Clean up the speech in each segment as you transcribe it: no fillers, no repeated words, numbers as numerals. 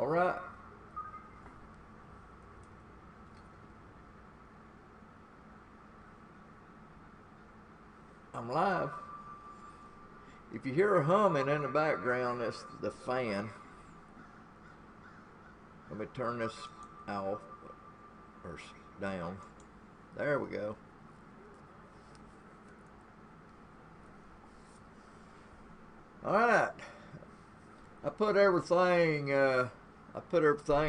All right. I'm live. If you hear a humming in the background, that's the fan. Let me turn this off or down. There we go. All right. I put everything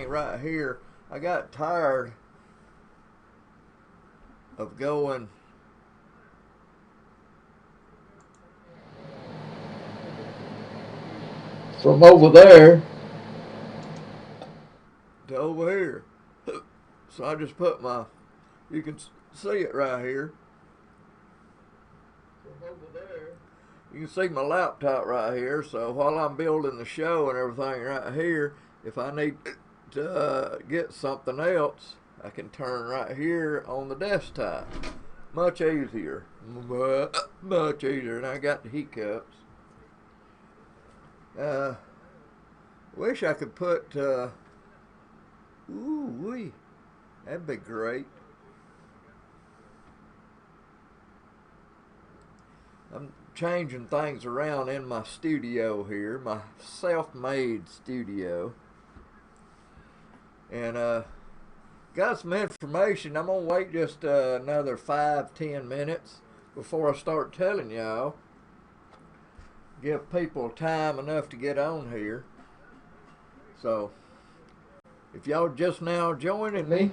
right here. I got tired of going from over there to over here. So I just put you can see it right here. From over there. You can see my laptop right here. So while I'm building the show and everything right here, if I need to get something else, I can turn right here on the desktop. Much easier. Much easier. And I got the hiccups. Wish I could put, ooh wee, that'd be great. I'm changing things around in my studio here, my self-made studio. And got some information. I'm gonna wait just another 5-10 minutes before I start telling y'all. Give people time enough to get on here. So if y'all just now joining me,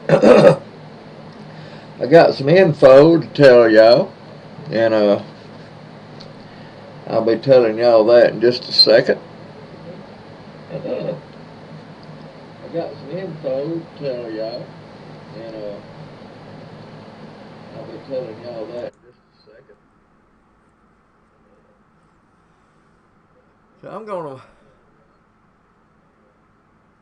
I got some info to tell y'all, and I'll be telling y'all that in just a second. I got some info to tell y'all, and I'll be telling y'all that in just a second. So I'm gonna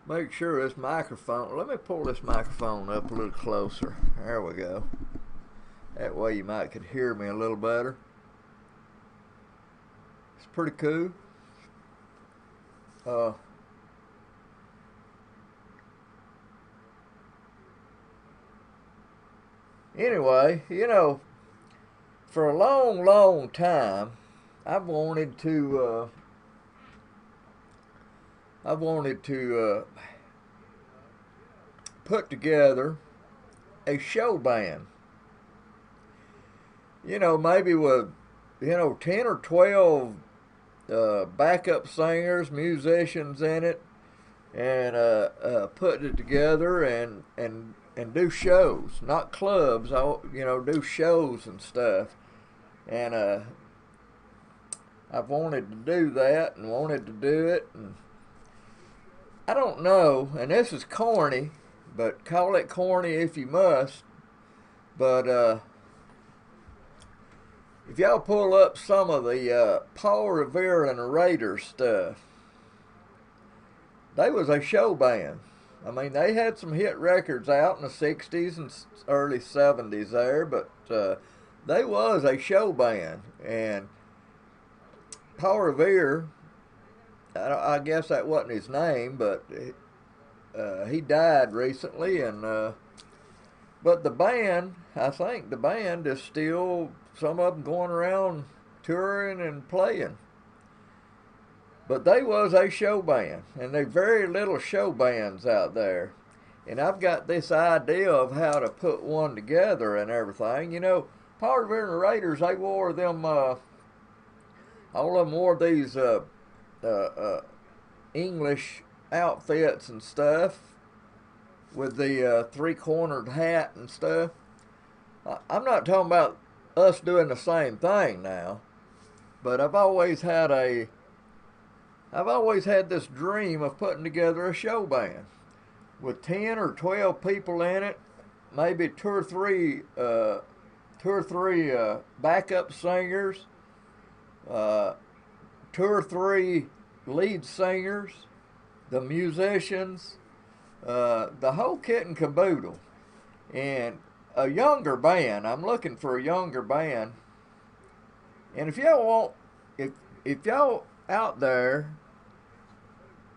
make sure this microphone, let me pull this microphone up a little closer. There we go. That way you might could hear me a little better. It's pretty cool. Anyway, for a long time, I've wanted to put together a show band. Maybe with 10 or 12 backup singers, musicians in it, and putting it together and do shows, not clubs. Do shows and stuff. And I've wanted to do that and wanted to do it, and I don't know, and this is corny, but call it corny if you must, but if y'all pull up some of the Paul Revere and the Raiders stuff, they was a show band. I mean, they had some hit records out in the 60s and early 70s there, but they was a show band. And Paul Revere, I guess that wasn't his name, but he died recently. And but the band, I think the band is still, some of them going around touring and playing. But they was a show band, and there's very little show bands out there. And I've got this idea of how to put one together and everything. Paul Revere and the Raiders, they wore them, all of them wore these English outfits and stuff with the three-cornered hat and stuff. I'm not talking about us doing the same thing now, but I've always had this dream of putting together a show band with 10 or 12 people in it, maybe two or three backup singers, 2 or 3 lead singers, the musicians, the whole kit and caboodle, and a younger band. I'm looking for a younger band, and if y'all out there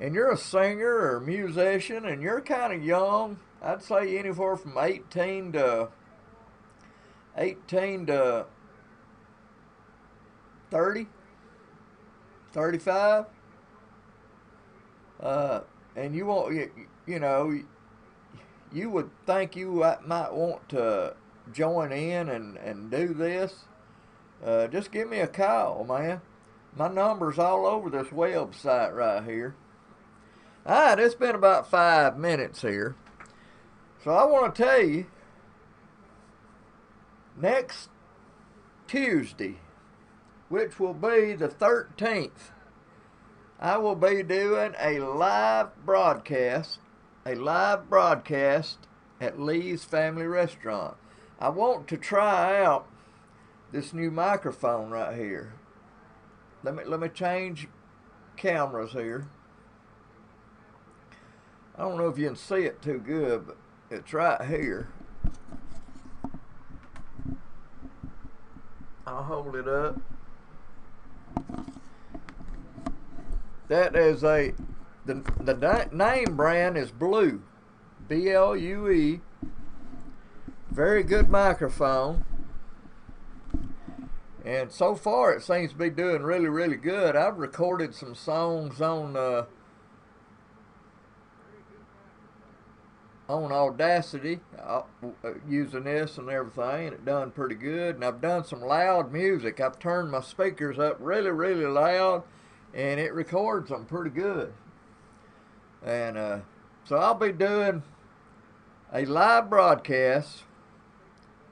and you're a singer or a musician and you're kind of young, I'd say anywhere from 18 to 30, 35, and you want you know you would think you might want to join in and do this, just give me a call, man. My number's all over this website right here. Alright, it's been about 5 minutes here. So I want to tell you, next Tuesday, which will be the 13th, I will be doing a live broadcast at Lee's Family Restaurant. I want to try out this new microphone right here. Let me change cameras here. I don't know if you can see it too good, but it's right here. I'll hold it up. That is the name brand is Blue, B-L-U-E. Very good microphone. And so far it seems to be doing really, really good. I've recorded some songs on Audacity using this and everything, and it done pretty good. And I've done some loud music. I've turned my speakers up really, really loud, and it records them pretty good. And so I'll be doing a live broadcast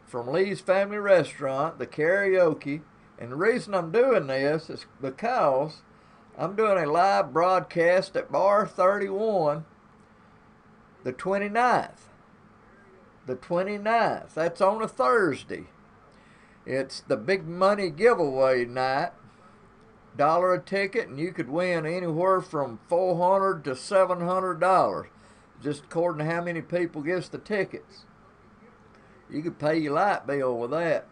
from Lee's Family Restaurant, the karaoke. And the reason I'm doing this is because I'm doing a live broadcast at Bar 31 the 29th. The 29th. That's on a Thursday. It's the big money giveaway night. $1 a ticket, and you could win anywhere from $400 to $700, just according to how many people gets the tickets. You could pay your light bill with that.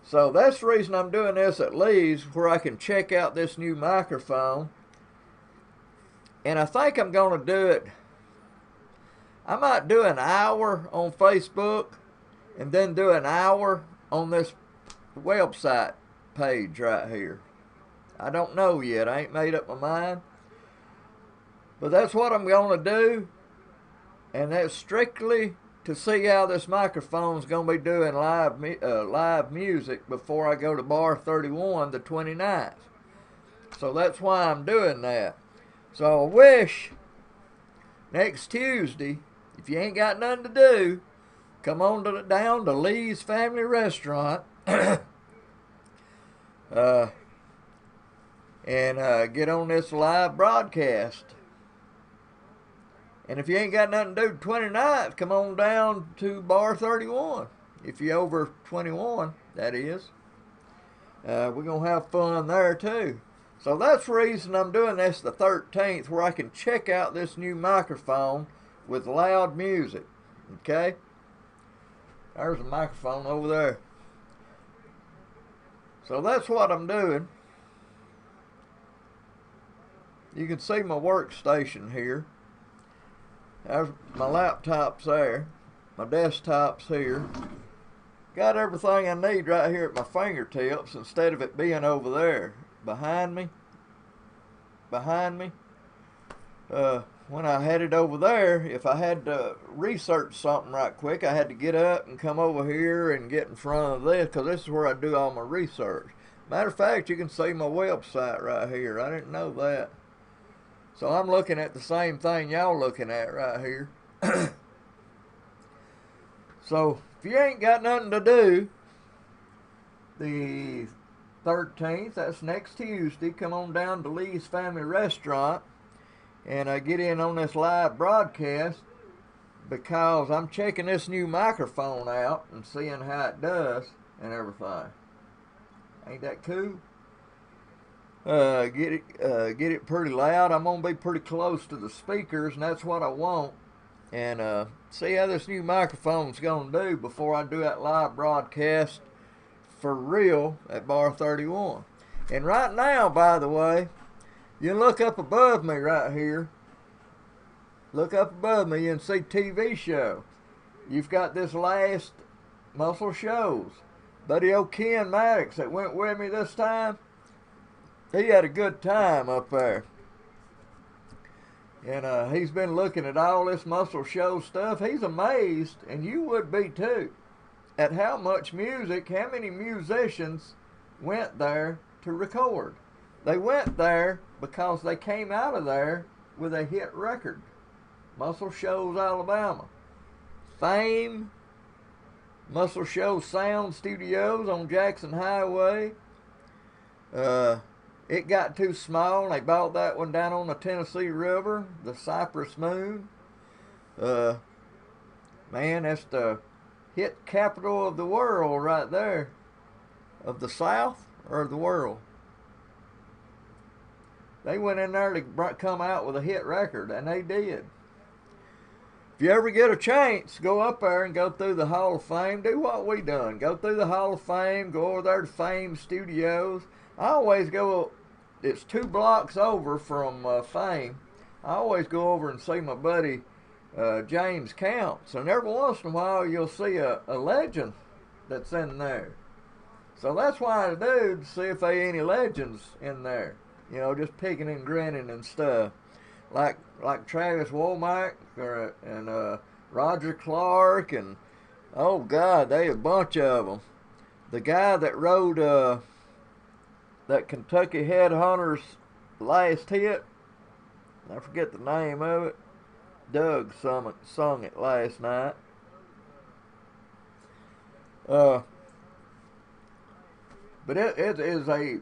So that's the reason I'm doing this at Lee's, where I can check out this new microphone. And I think I'm going to do it. I might do an hour on Facebook and then do an hour on this website page right here. I don't know yet. I ain't made up my mind. But that's what I'm going to do. And that's strictly to see how this microphone's going to be doing live music before I go to Bar 31 the 29th. So that's why I'm doing that. So I wish next Tuesday, if you ain't got nothing to do, come on down to Lee's Family Restaurant and get on this live broadcast. And if you ain't got nothing to do the 29th, come on down to Bar 31. If you're over 21, that is. We're going to have fun there too. So that's the reason I'm doing this the 13th, where I can check out this new microphone with loud music. Okay? There's a microphone over there. So that's what I'm doing. You can see my workstation here. There's my laptop's there. My desktop's here. Got everything I need right here at my fingertips instead of it being over there behind me. When I had it over there, if I had to research something right quick, I had to get up and come over here and get in front of this, because this is where I do all my research. Matter of fact, you can see my website right here. I didn't know that. So I'm looking at the same thing y'all looking at right here. So if you ain't got nothing to do, the 13th, that's next Tuesday, come on down to Lee's Family Restaurant and get in on this live broadcast, because I'm checking this new microphone out and seeing how it does and everything. Ain't that cool? Get it pretty loud. I'm gonna be pretty close to the speakers, and that's what I want. And see how this new microphone's gonna do before I do that live broadcast for real at Bar 31. And right now, by the way, You look up above me right here. Look up above me and see TV show. You've got this last Muscle Shoals. Buddy old Ken Maddox that went with me this time, he had a good time up there. And he's been looking at all this Muscle Shoals stuff. He's amazed, and you would be too, at how much music, how many musicians went there to record. They went there because they came out of there with a hit record. Muscle Shoals, Alabama. Fame, Muscle Shoals Sound Studios on Jackson Highway. It got too small. They bought that one down on the Tennessee River, the Cypress Moon. Man, that's the hit capital of the world right there. Of the South or the world. They went in there to come out with a hit record, and they did. If you ever get a chance, go up there and go through the Hall of Fame. Do what we done. Go through the Hall of Fame. Go over there to Fame Studios. I always go, it's 2 blocks over from Fame. I always go over and see my buddy James Counts. And every once in a while you'll see a legend that's in there. So that's why I do, to see if there are any legends in there. You know, just picking and grinning and stuff. Like Travis Womack and Roger Clark and, oh God, they a bunch of them. The guy that wrote that Kentucky Headhunters last hit, I forget the name of it. Doug sung it last night. But it is a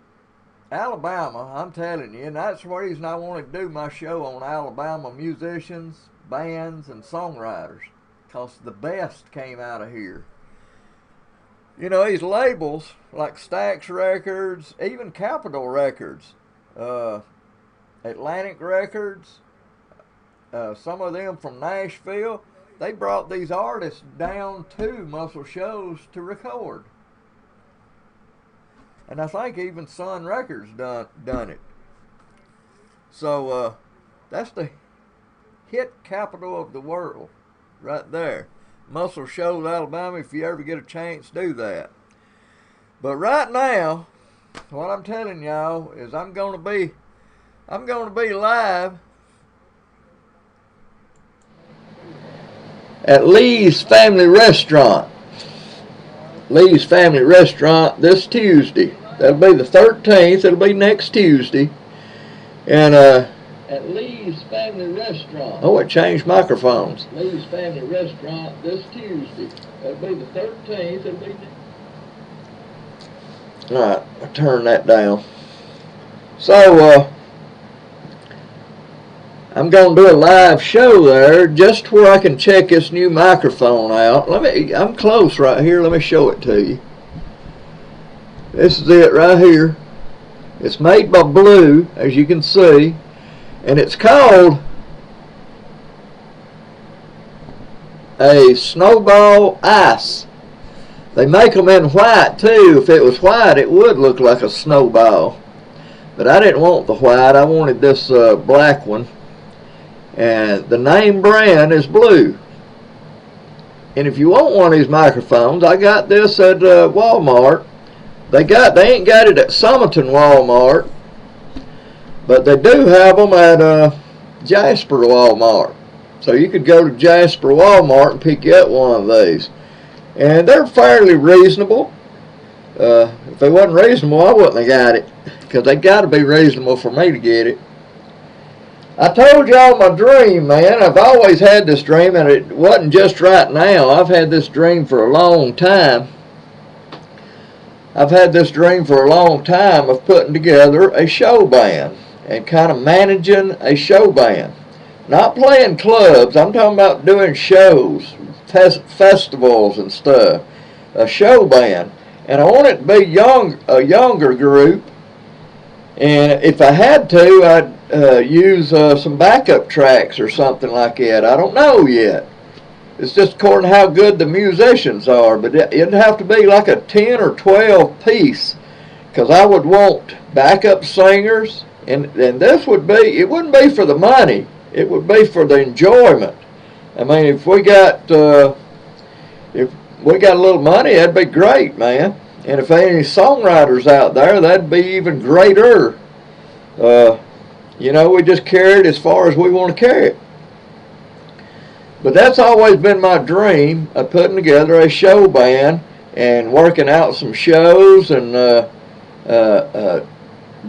Alabama, I'm telling you, and that's the reason I want to do my show on Alabama musicians, bands, and songwriters, because the best came out of here. You know, these labels like Stax Records, even Capitol Records, Atlantic Records, some of them from Nashville, they brought these artists down to Muscle Shoals to record. And I think even Sun Records done it. So that's the hit capital of the world right there. Muscle Shoals, Alabama. If you ever get a chance, do that. But right now, what I'm telling y'all is I'm gonna be live at Lee's Family Restaurant. Lee's Family Restaurant this Tuesday. That'll be the 13th. It'll be next Tuesday. And at Lee's Family Restaurant. Oh, it changed microphones. Lee's Family Restaurant this Tuesday. That'll be the 13th. It'll be. All right, I'll turn that down. So I'm going to do a live show there just where I can check this new microphone out. I'm close right here. Let me show it to you. This is it right here. It's made by Blue, as you can see, and it's called a Snowball Ice. They make them in white too. If it was white, it would look like a snowball. But I didn't want the white. I wanted this black one. And the name brand is Blue. And if you want one of these microphones, I got this at Walmart. They ain't got it at Summerton Walmart, but they do have them at Jasper Walmart. So you could go to Jasper Walmart and pick up one of these. And they're fairly reasonable. If they wasn't reasonable, I wouldn't have got it, because they got to be reasonable for me to get it. I told y'all my dream, man. I've always had this dream, and it wasn't just right now. I've had this dream for a long time. I've had this dream for a long time of putting together a show band and kind of managing a show band. Not playing clubs. I'm talking about doing shows, festivals and stuff. A show band. And I want it to be a younger group. And if I had to, I'd use some backup tracks or something like that. I don't know yet. It's just according to how good the musicians are. But it'd have to be like a 10 or 12 piece, because I would want backup singers And this would be, it wouldn't be for the money. It would be for the enjoyment. I mean, if we got a little money, that'd be great, man. And if there any songwriters out there, that'd be even greater. You know, we just carry it as far as we want to carry it. But that's always been my dream of putting together a show band and working out some shows and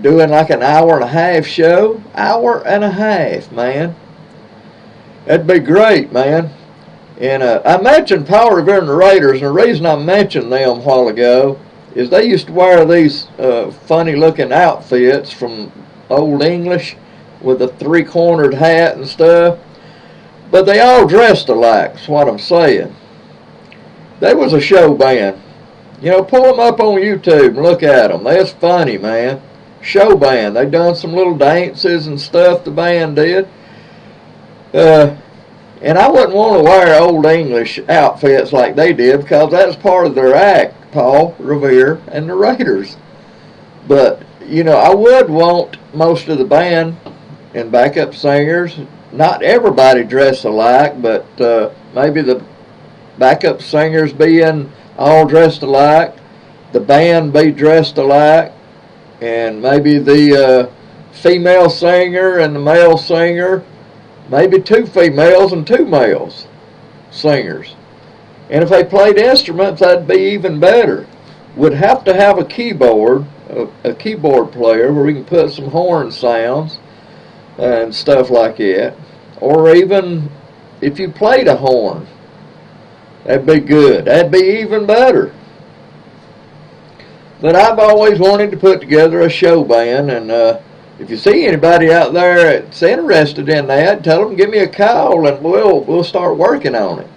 doing like an hour and a half show. Hour and a half, man. That'd be great, man. And I mentioned Paul Revere and the Raiders, and the reason I mentioned them a while ago is they used to wear these funny-looking outfits from Old English with a three-cornered hat and stuff. But they all dressed alike, is what I'm saying. They was a show band. You know, pull them up on YouTube and look at them. That's funny, man. Show band. They done some little dances and stuff, the band did. And I wouldn't want to wear Old English outfits like they did because that's part of their act, Paul Revere and the Raiders. But, you know, I would want most of the band and backup singers, not everybody dressed alike, but maybe the backup singers being all dressed alike, the band be dressed alike, and maybe the female singer and the male singer, maybe two females and two males singers. And if they played instruments, that'd be even better. Would have to have a keyboard player where we can put some horn sounds and stuff like that. Or even if you played a horn, that'd be good. That'd be even better. But I've always wanted to put together a show band, and if you see anybody out there that's interested in that, tell them give me a call and we'll start working on it.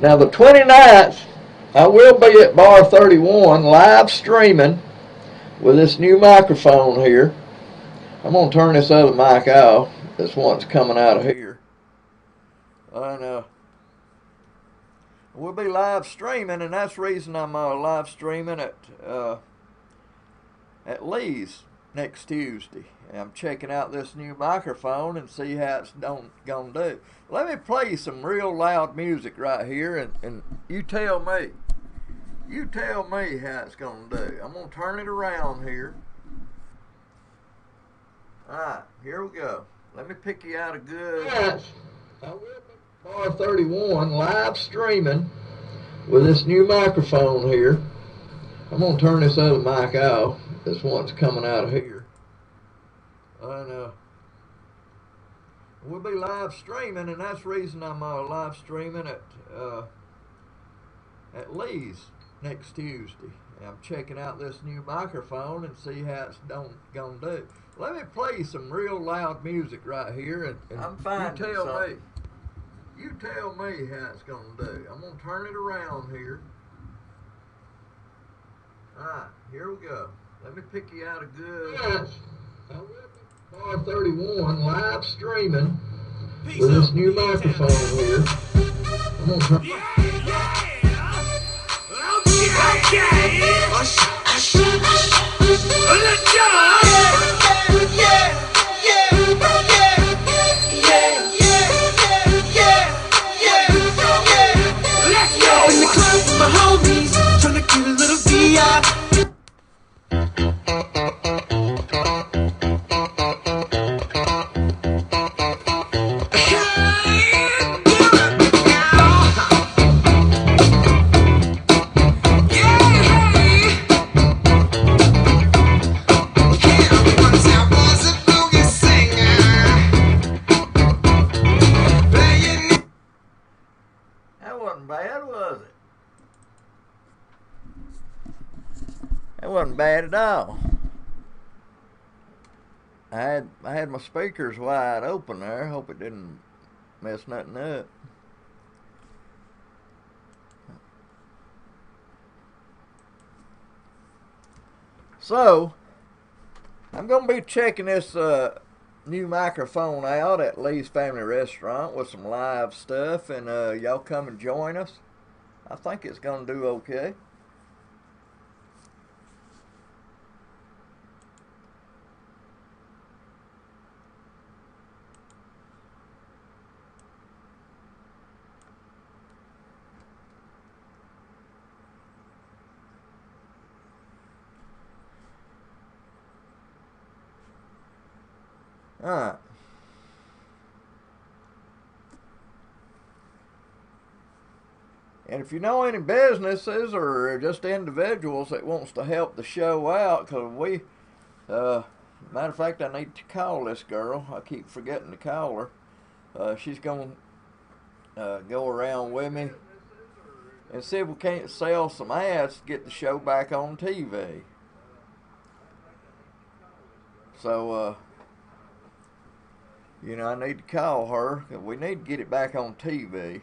Now the 29th, I will be at Bar 31 live streaming with this new microphone here. I'm going to turn this other mic off. This one's coming out of here. And we'll be live streaming, and that's the reason I'm live streaming at Lee's next Tuesday. And I'm checking out this new microphone and see how it's gonna do. Let me play some real loud music right here, and you tell me. You tell me how it's gonna do. I'm gonna turn it around here. Alright, here we go. Let me pick you out a good. Yes, I will be Bar 31 live streaming with this new microphone here. I'm going to turn this other mic off. This one's coming out of here. And we'll be live streaming, and that's the reason I'm live streaming at Lee's next Tuesday. And I'm checking out this new microphone and see how it's gonna do. Let me play some real loud music right here, and I'm fine. You tell me how it's gonna do. I'm gonna turn it around here. Alright, here we go. Let me pick you out a good. Yes, I will be Bar 31 live streaming with this new microphone here. I'm gonna turn. That wasn't bad, was it? That wasn't bad at all. I had my speakers wide open there. Hope it didn't mess nothing up. So, I'm going to be checking this new microphone out at Lee's Family Restaurant with some live stuff, and y'all come and join us. I think it's going to do okay. Alright. And if you know any businesses or just individuals that wants to help the show out, because matter of fact, I need to call this girl. I keep forgetting to call her. She's going to go around with me and see if we can't sell some ads to get the show back on TV. So, I need to call her. We need to get it back on TV.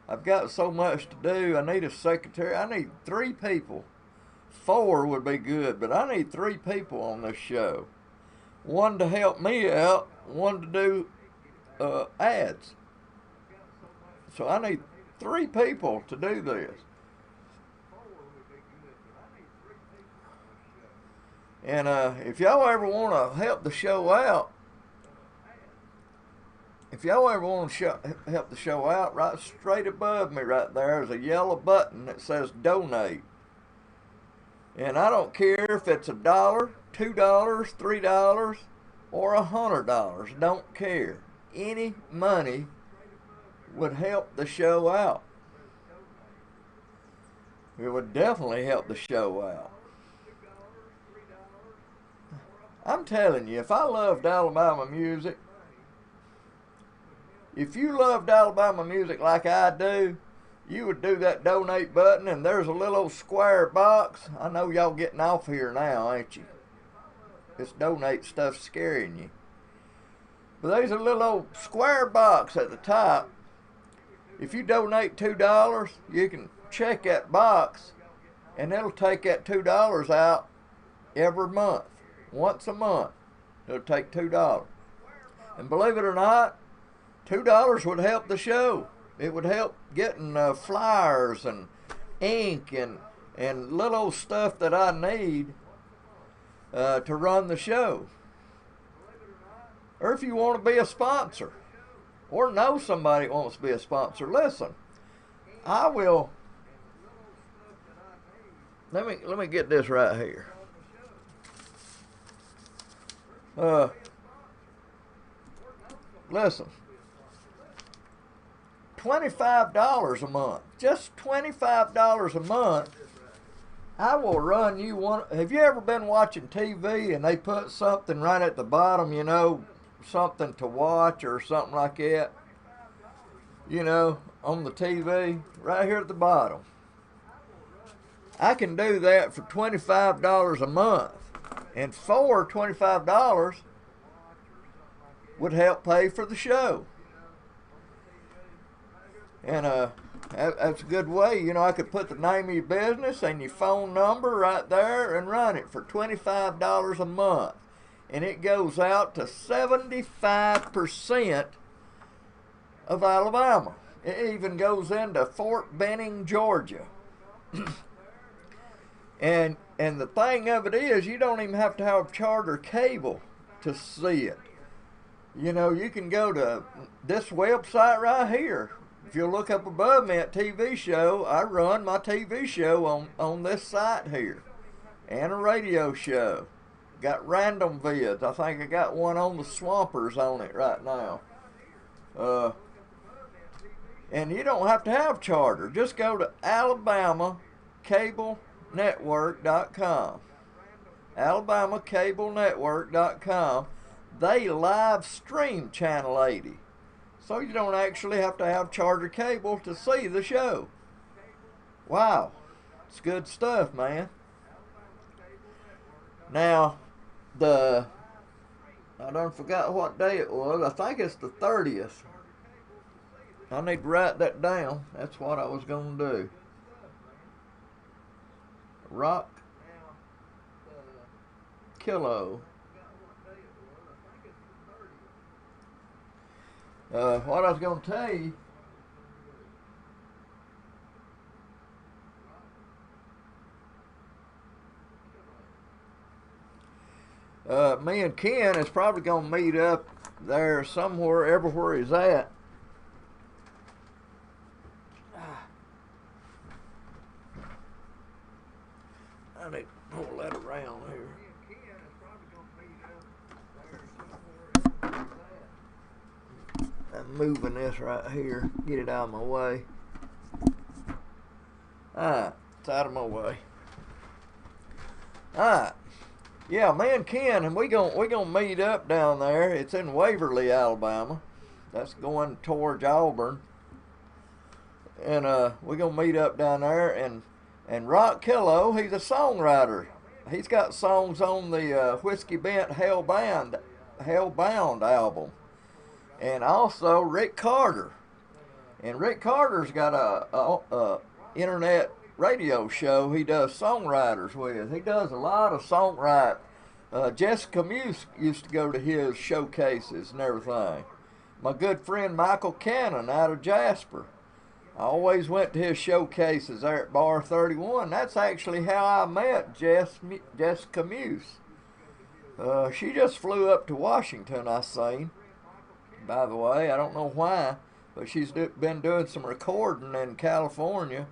I've got so much to do. I need a secretary. I need 3 people. 4 would be good, but I need 3 people on this show. 1 to help me out, 1 to do ads. So I need 3 people to do this. And if y'all ever want to help the show out, help the show out, right straight above me right there is a yellow button that says donate. And I don't care if it's $1, $2, $3, or $100. Don't care. Any money would help the show out. It would definitely help the show out. I'm telling you, if I loved Alabama music, if you loved Alabama music like I do, you would do that donate button, and there's a little old square box. I know y'all getting off here now, ain't you? This donate stuff's scaring you. But there's a little old square box at the top. If you donate $2, you can check that box, and it'll take that $2 out every month. Once a month, it'll take $2. And believe it or not, $2 would help the show. It would help getting flyers and ink and little stuff that I need to run the show. Or if you want to be a sponsor or know somebody that wants to be a sponsor, listen, I will. Let me get this right here. Listen. $25 a month, just $25 a month, I will run you one. Have you ever been watching TV and they put something right at the bottom, something to watch or something like that, on the TV, right here at the bottom? I can do that for $25 a month, and for $25 would help pay for the show. And that's a good way. I could put the name of your business and your phone number right there and run it for $25 a month. And it goes out to 75% of Alabama. It even goes into Fort Benning, Georgia. And the thing of it is, you don't even have to have charter cable to see it. You can go to this website right here. If you look up above me at TV show, I run my TV show on this site here. And a radio show. Got random vids. I think I got one on the Swampers on it right now. And you don't have to have charter. Just go to AlabamaCableNetwork.com. AlabamaCableNetwork.com. They live stream Channel 80. So you don't actually have to have charter cable to see the show. Wow. It's good stuff, man. Now, I done forgot what day it was. I think it's the 30th. I need to write that down. That's what I was going to do. Rock Kilo. What I was going to tell you, me and Ken is probably going to meet up there somewhere, everywhere he's at. I need to pull that around here. I'm moving this right here. Get it out of my way. Alright, it's out of my way. Alright. Yeah, me and Ken, and we gonna meet up down there. It's in Waverly, Alabama. That's going towards Auburn. And we're gonna meet up down there, and Rock Killo, he's a songwriter. He's got songs on the Whiskey Bent Hellbound album. And also Rick Carter. And Rick Carter's got a internet radio show he does songwriters with. He does a lot of songwriting. Jessica Muse used to go to his showcases and everything. My good friend Michael Cannon out of Jasper, I always went to his showcases there at Bar 31. That's actually how I met Jessica Muse. She just flew up to Washington, I seen. By the way, I don't know why, but she's been doing some recording in California,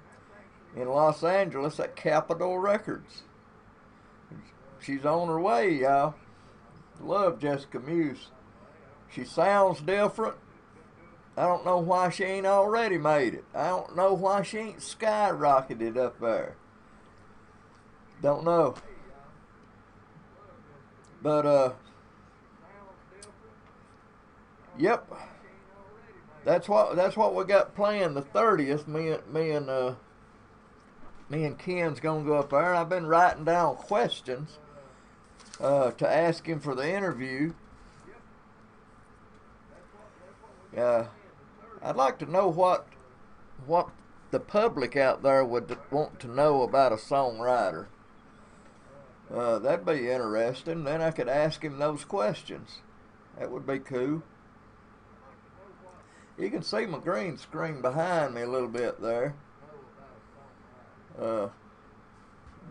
in Los Angeles at Capitol Records. She's on her way, y'all. Love Jessica Muse. She sounds different. I don't know why she ain't already made it. I don't know why she ain't skyrocketed up there. Don't know. But yep. That's what we got planned. The 30th. Me and Ken's gonna go up there. I've been writing down questions to ask him for the interview. I'd like to know what the public out there would want to know about a songwriter. That'd be interesting. Then I could ask him those questions. That would be cool. You can see my green screen behind me a little bit there.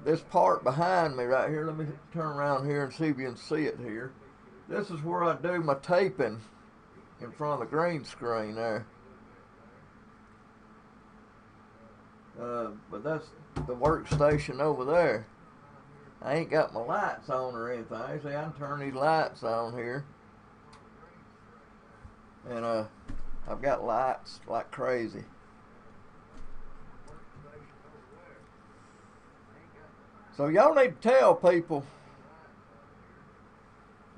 This part behind me right here, let me turn around here and see if you can see it here. This is where I do my taping in front of the green screen there. But that's the workstation over there. I ain't got my lights on or anything. See, I can turn these lights on here. And I've got lights like crazy. So y'all need to tell people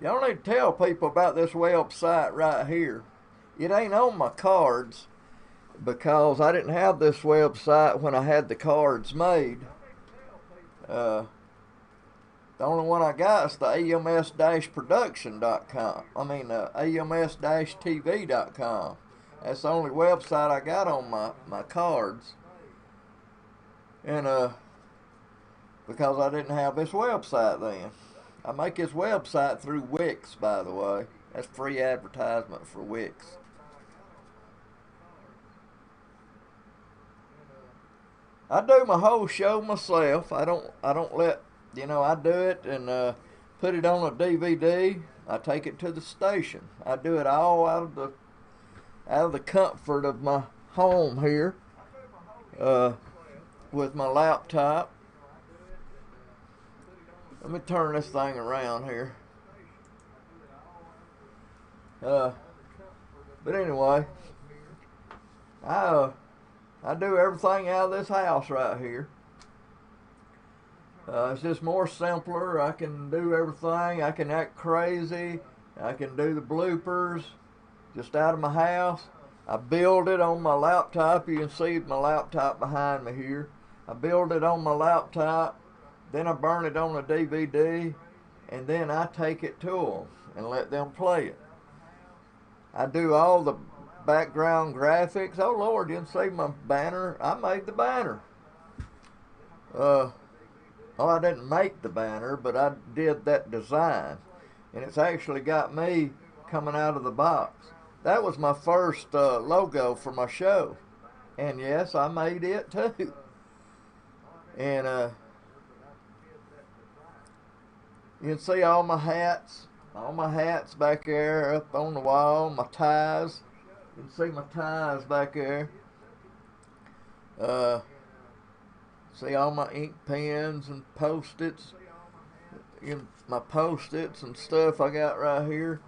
about this website right here. It ain't on my cards because I didn't have this website when I had the cards made. The only one I got is the AMS-production.com. AMS-TV.com. That's the only website I got on my cards. And because I didn't have this website then. I make this website through Wix, by the way. That's free advertisement for Wix. I do my whole show myself. I don't let, I do it and put it on a DVD. I take it to the station. I do it all out of the comfort of my home here, with my laptop. Let me turn this thing around here. But anyway, I do everything out of this house right here. It's just more simpler. I can do everything. I can act crazy. I can do the bloopers just out of my house. I build it on my laptop. You can see my laptop behind me here. I build it on my laptop. Then I burn it on a DVD, and then I take it to them and let them play it. I do all the background graphics. Oh Lord, you can see my banner. I made the banner. I didn't make the banner, but I did that design, and it's actually got me coming out of the box. That was my first logo for my show, and yes, I made it too. And you can see all my hats back there up on the wall, my ties. You can see my ties back there. See all my ink pens and Post-its. My Post-its and stuff I got right here.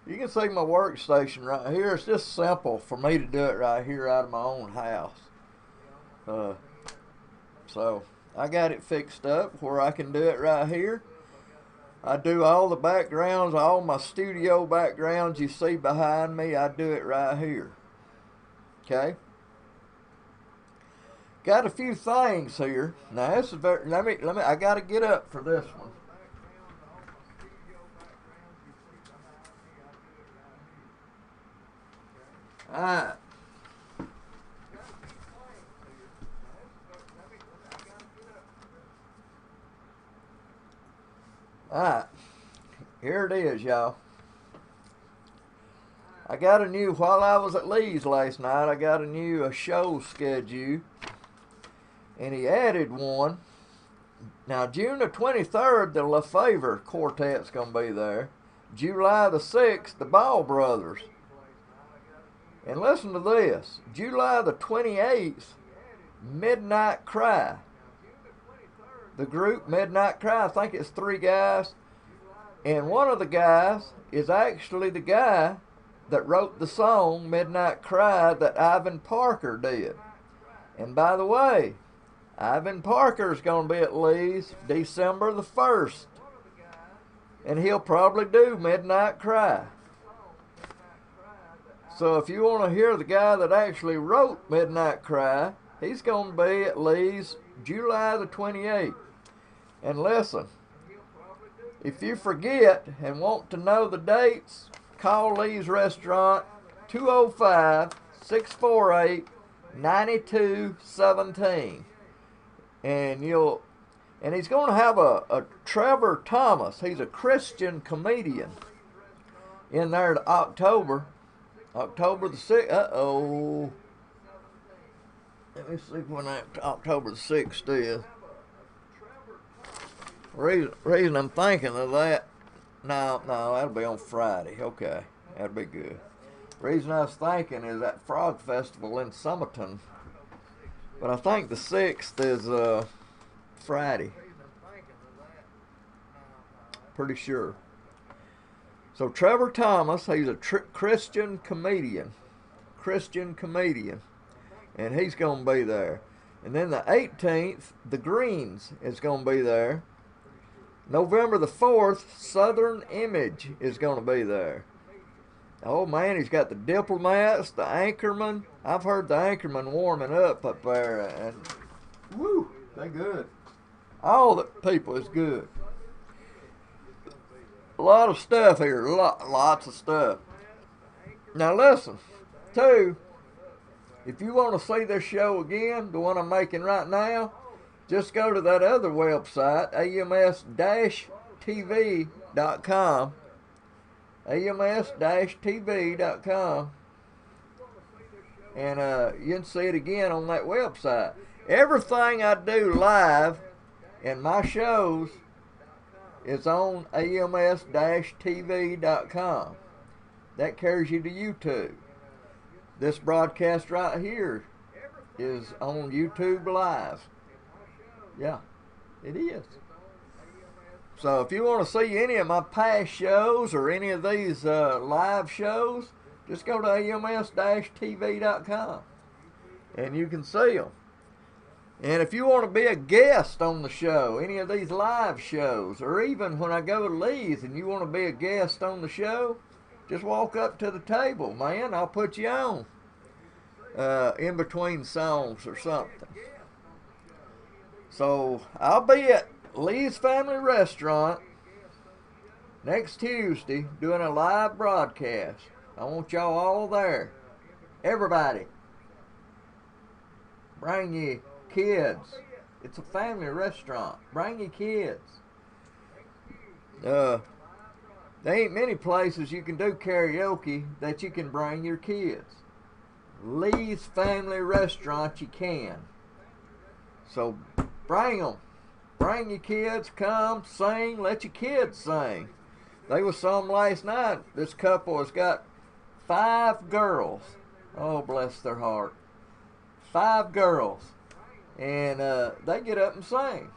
You can see my workstation right here. It's just simple for me to do it right here out of my own house. So I got it fixed up where I can do it right here. I do all the backgrounds, all my studio backgrounds you see behind me, I do it right here. Okay? Got a few things here. Now this is very, let me, I gotta get up for this one. Alright. Alright. Here it is, y'all. I got a new, while I was at Lee's last night, I got a new show schedule. And he added one. Now, June the 23rd, the LaFavor Quartet's going to be there. July the 6th, the Ball Brothers. And listen to this. July the 28th, Midnight Cry. The group Midnight Cry, I think it's 3 guys. And one of the guys is actually the guy that wrote the song Midnight Cry that Ivan Parker did. And by the way, Ivan Parker's going to be at Lee's December the 1st. And he'll probably do Midnight Cry. So if you want to hear the guy that actually wrote Midnight Cry, he's going to be at Lee's July the 28th. And listen, if you forget and want to know the dates, call Lee's Restaurant 205-648-9217. And he's going to have a Trevor Thomas. He's a Christian comedian in there to October the 6th. Uh-oh. Let me see when October the 6th is. Reason I'm thinking of that. No, that'll be on Friday. Okay, that'll be good. Reason I was thinking is that Frog Festival in Summerton. But I think the 6th is Friday. Pretty sure. So Trevor Thomas, he's a Christian comedian. And he's going to be there. And then the 18th, the Greens is going to be there. November the 4th, Southern Image is going to be there. Oh man, he's got the Diplomats, the Anchorman. I've heard the Anchorman warming up there, and woo, they good. All the people is good. A lot of stuff here, lots of stuff. Now listen, too, if you want to see this show again, the one I'm making right now, just go to that other website, ALBAMUSICSceneTV.com. ALBAMUSICSceneTV.com. And you can see it again on that website. Everything I do live in my shows is on ALBAMUSICSceneTV.com. That carries you to YouTube. This broadcast right here is on YouTube Live. Yeah, it is. So if you want to see any of my past shows or any of these live shows, just go to ALBAMUSICSceneTV.com and you can see them. And if you want to be a guest on the show, any of these live shows, or even when I go to Lee's and you want to be a guest on the show, just walk up to the table, man. I'll put you on in between songs or something. So I'll be at Lee's Family Restaurant next Tuesday doing a live broadcast. I want y'all all there. Everybody. Bring your kids. It's a family restaurant. Bring your kids. There ain't many places you can do karaoke that you can bring your kids. Lee's Family Restaurant you can. So bring them. Bring your kids, come, sing, let your kids sing. There was some last night. This couple has got 5 girls. Oh, bless their heart. 5 girls. And they get up and sing.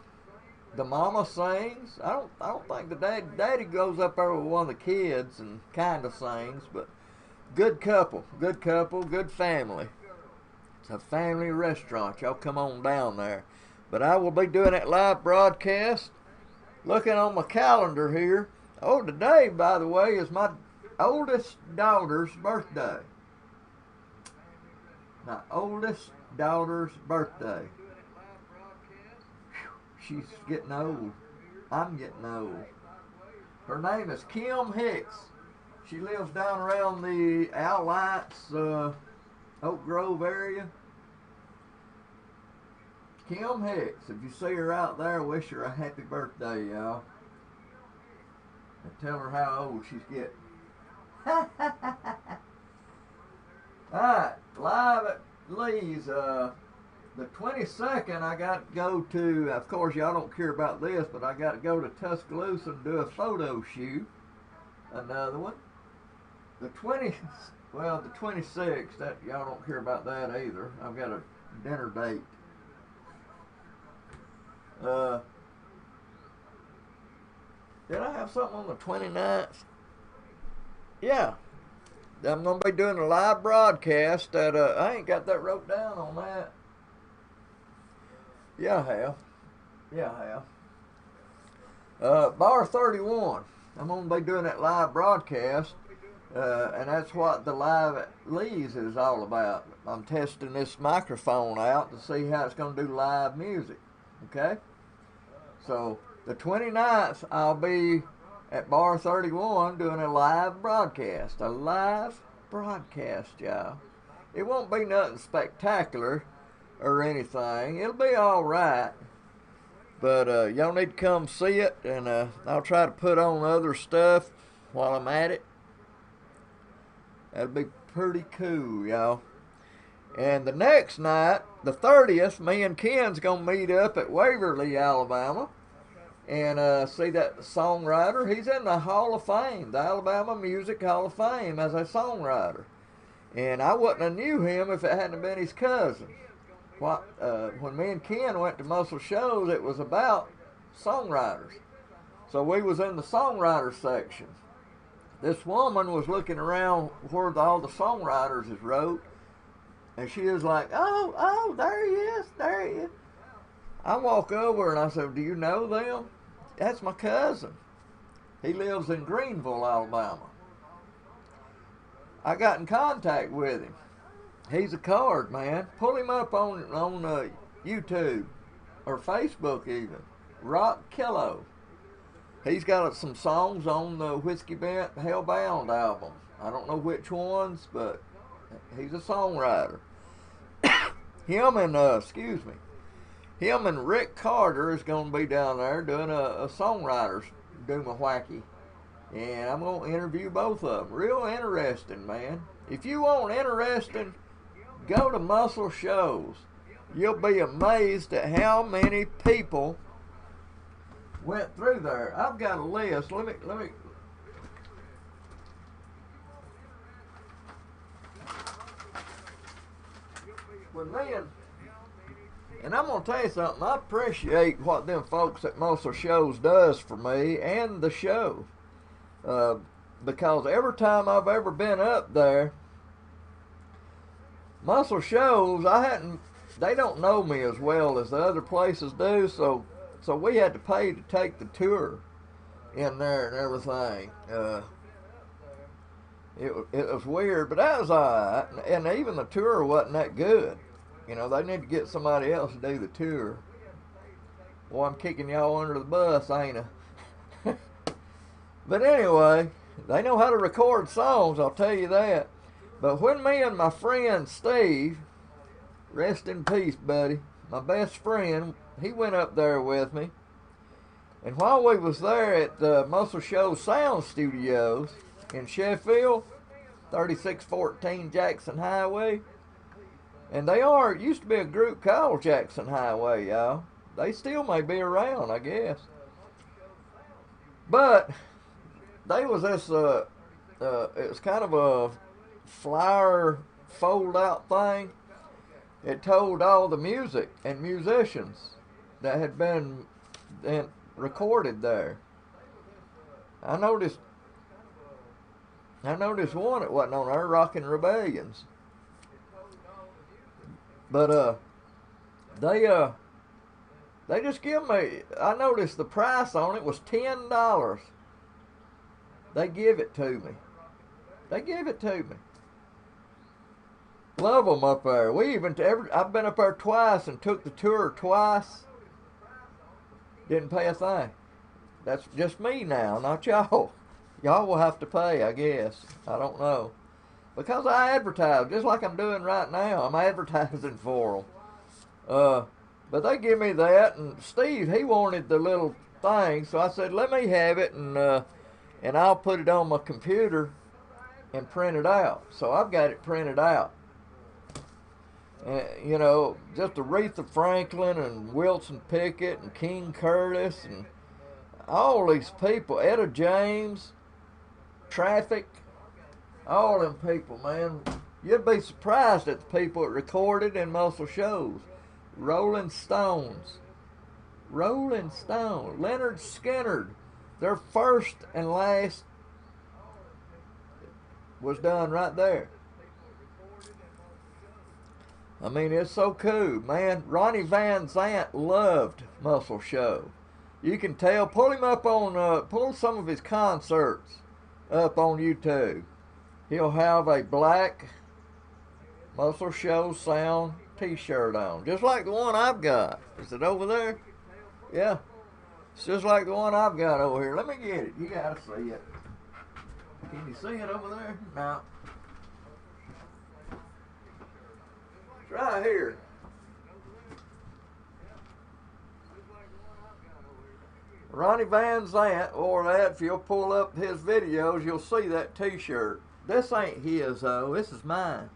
the mama sings. I don't think the daddy goes up there with one of the kids and kind of sings, but good couple, good family. It's a family restaurant. Y'all come on down there. But I will be doing that live broadcast. Looking on my calendar here. Oh, today, by the way, is my oldest daughter's birthday. My oldest daughter's birthday. Whew, she's getting old. I'm getting old. Her name is Kim Hicks. She lives down around the Alliance, Oak Grove area. Kim Hicks, if you see her out there, wish her a happy birthday, y'all. And tell her how old she's getting. Alright, live at Lee's, the 22nd, I got to go to, of course y'all don't care about this, but I got to go to Tuscaloosa and do a photo shoot. Another one. The 26th, that y'all don't care about that either. I've got a dinner date. Did I have something on the 29th? Yeah. I'm going to be doing a live broadcast at, I ain't got that wrote down on that. Yeah, I have. Bar 31. I'm going to be doing that live broadcast, and that's what the Live at Lee's is all about. I'm testing this microphone out to see how it's going to do live music. Okay? So, the 29th, I'll be at Bar 31 doing a live broadcast. A live broadcast, y'all. It won't be nothing spectacular or anything. It'll be alright. But y'all need to come see it, and I'll try to put on other stuff while I'm at it. That'll be pretty cool, y'all. And the next night, the 30th, me and Ken's going to meet up at Waverly, Alabama, and see that songwriter. He's in the Hall of Fame, the Alabama Music Hall of Fame, as a songwriter. And I wouldn't have knew him if it hadn't been his cousin. When me and Ken went to Muscle Shows, it was about songwriters. So we was in the songwriter section. This woman was looking around where all the songwriters is wrote, and she was like, oh, there he is. I walk over and I said, do you know them? That's my cousin. He lives in Greenville, Alabama. I got in contact with him. He's a card, man. Pull him up on YouTube or Facebook even. Rock Kilo. He's got some songs on the Whiskey Bent Hellbound album. I don't know which ones, but he's a songwriter. Him and Rick Carter is going to be down there doing a songwriter's doom-a-whacky. And I'm going to interview both of them. Real interesting, man. If you want interesting, go to Muscle Shows. You'll be amazed at how many people went through there. I've got a list. Let me. When and I'm going to tell you something, I appreciate what them folks at Muscle Shows does for me and the show. Because every time I've ever been up there, Muscle Shows, they don't know me as well as the other places do, so we had to pay to take the tour in there and everything. It was weird, but that was alright. And even the tour wasn't that good. You know, they need to get somebody else to do the tour. Well, I'm kicking y'all under the bus, ain't I? But anyway, they know how to record songs, I'll tell you that. But when me and my friend Steve, rest in peace, buddy, my best friend, he went up there with me. And while we was there at the Muscle Show Sound Studios in Sheffield, 3614 Jackson Highway, and it used to be a group called Jackson Highway, y'all. They still may be around, I guess. But they was this, it was kind of a flyer fold-out thing. It told all the music and musicians that had been and recorded there. I noticed one that wasn't on there, Rockin' Rebellions. But they just give me. I noticed the price on it was $10. They give it to me. They give it to me. Love them up there. I've been up there twice and took the tour twice. Didn't pay a thing. That's just me now, not y'all. Y'all will have to pay, I guess. I don't know. Because I advertise, just like I'm doing right now. I'm advertising for them. But they give me that, and Steve, he wanted the little thing, so I said, let me have it, and I'll put it on my computer and print it out. So I've got it printed out. You know, just Aretha Franklin and Wilson Pickett and King Curtis and all these people, Etta James, Traffic, all them people, man. You'd be surprised at the people that recorded in muscle shows. Rolling Stones, Leonard Skinner, their first and last was done right there. I mean, it's so cool, man. Ronnie Van Zant loved Muscle Show. You can tell. Pull him up on, pull some of his concerts up on YouTube. He'll have a black Muscle Show sound t-shirt on, just like the one I've got. Is it over there? Yeah. It's just like the one I've got over here. Let me get it. You gotta see it. Can you see it over there? No. It's right here. Ronnie Van Zant wore that. If you'll pull up his videos, you'll see that t-shirt. This ain't his though. This is mine.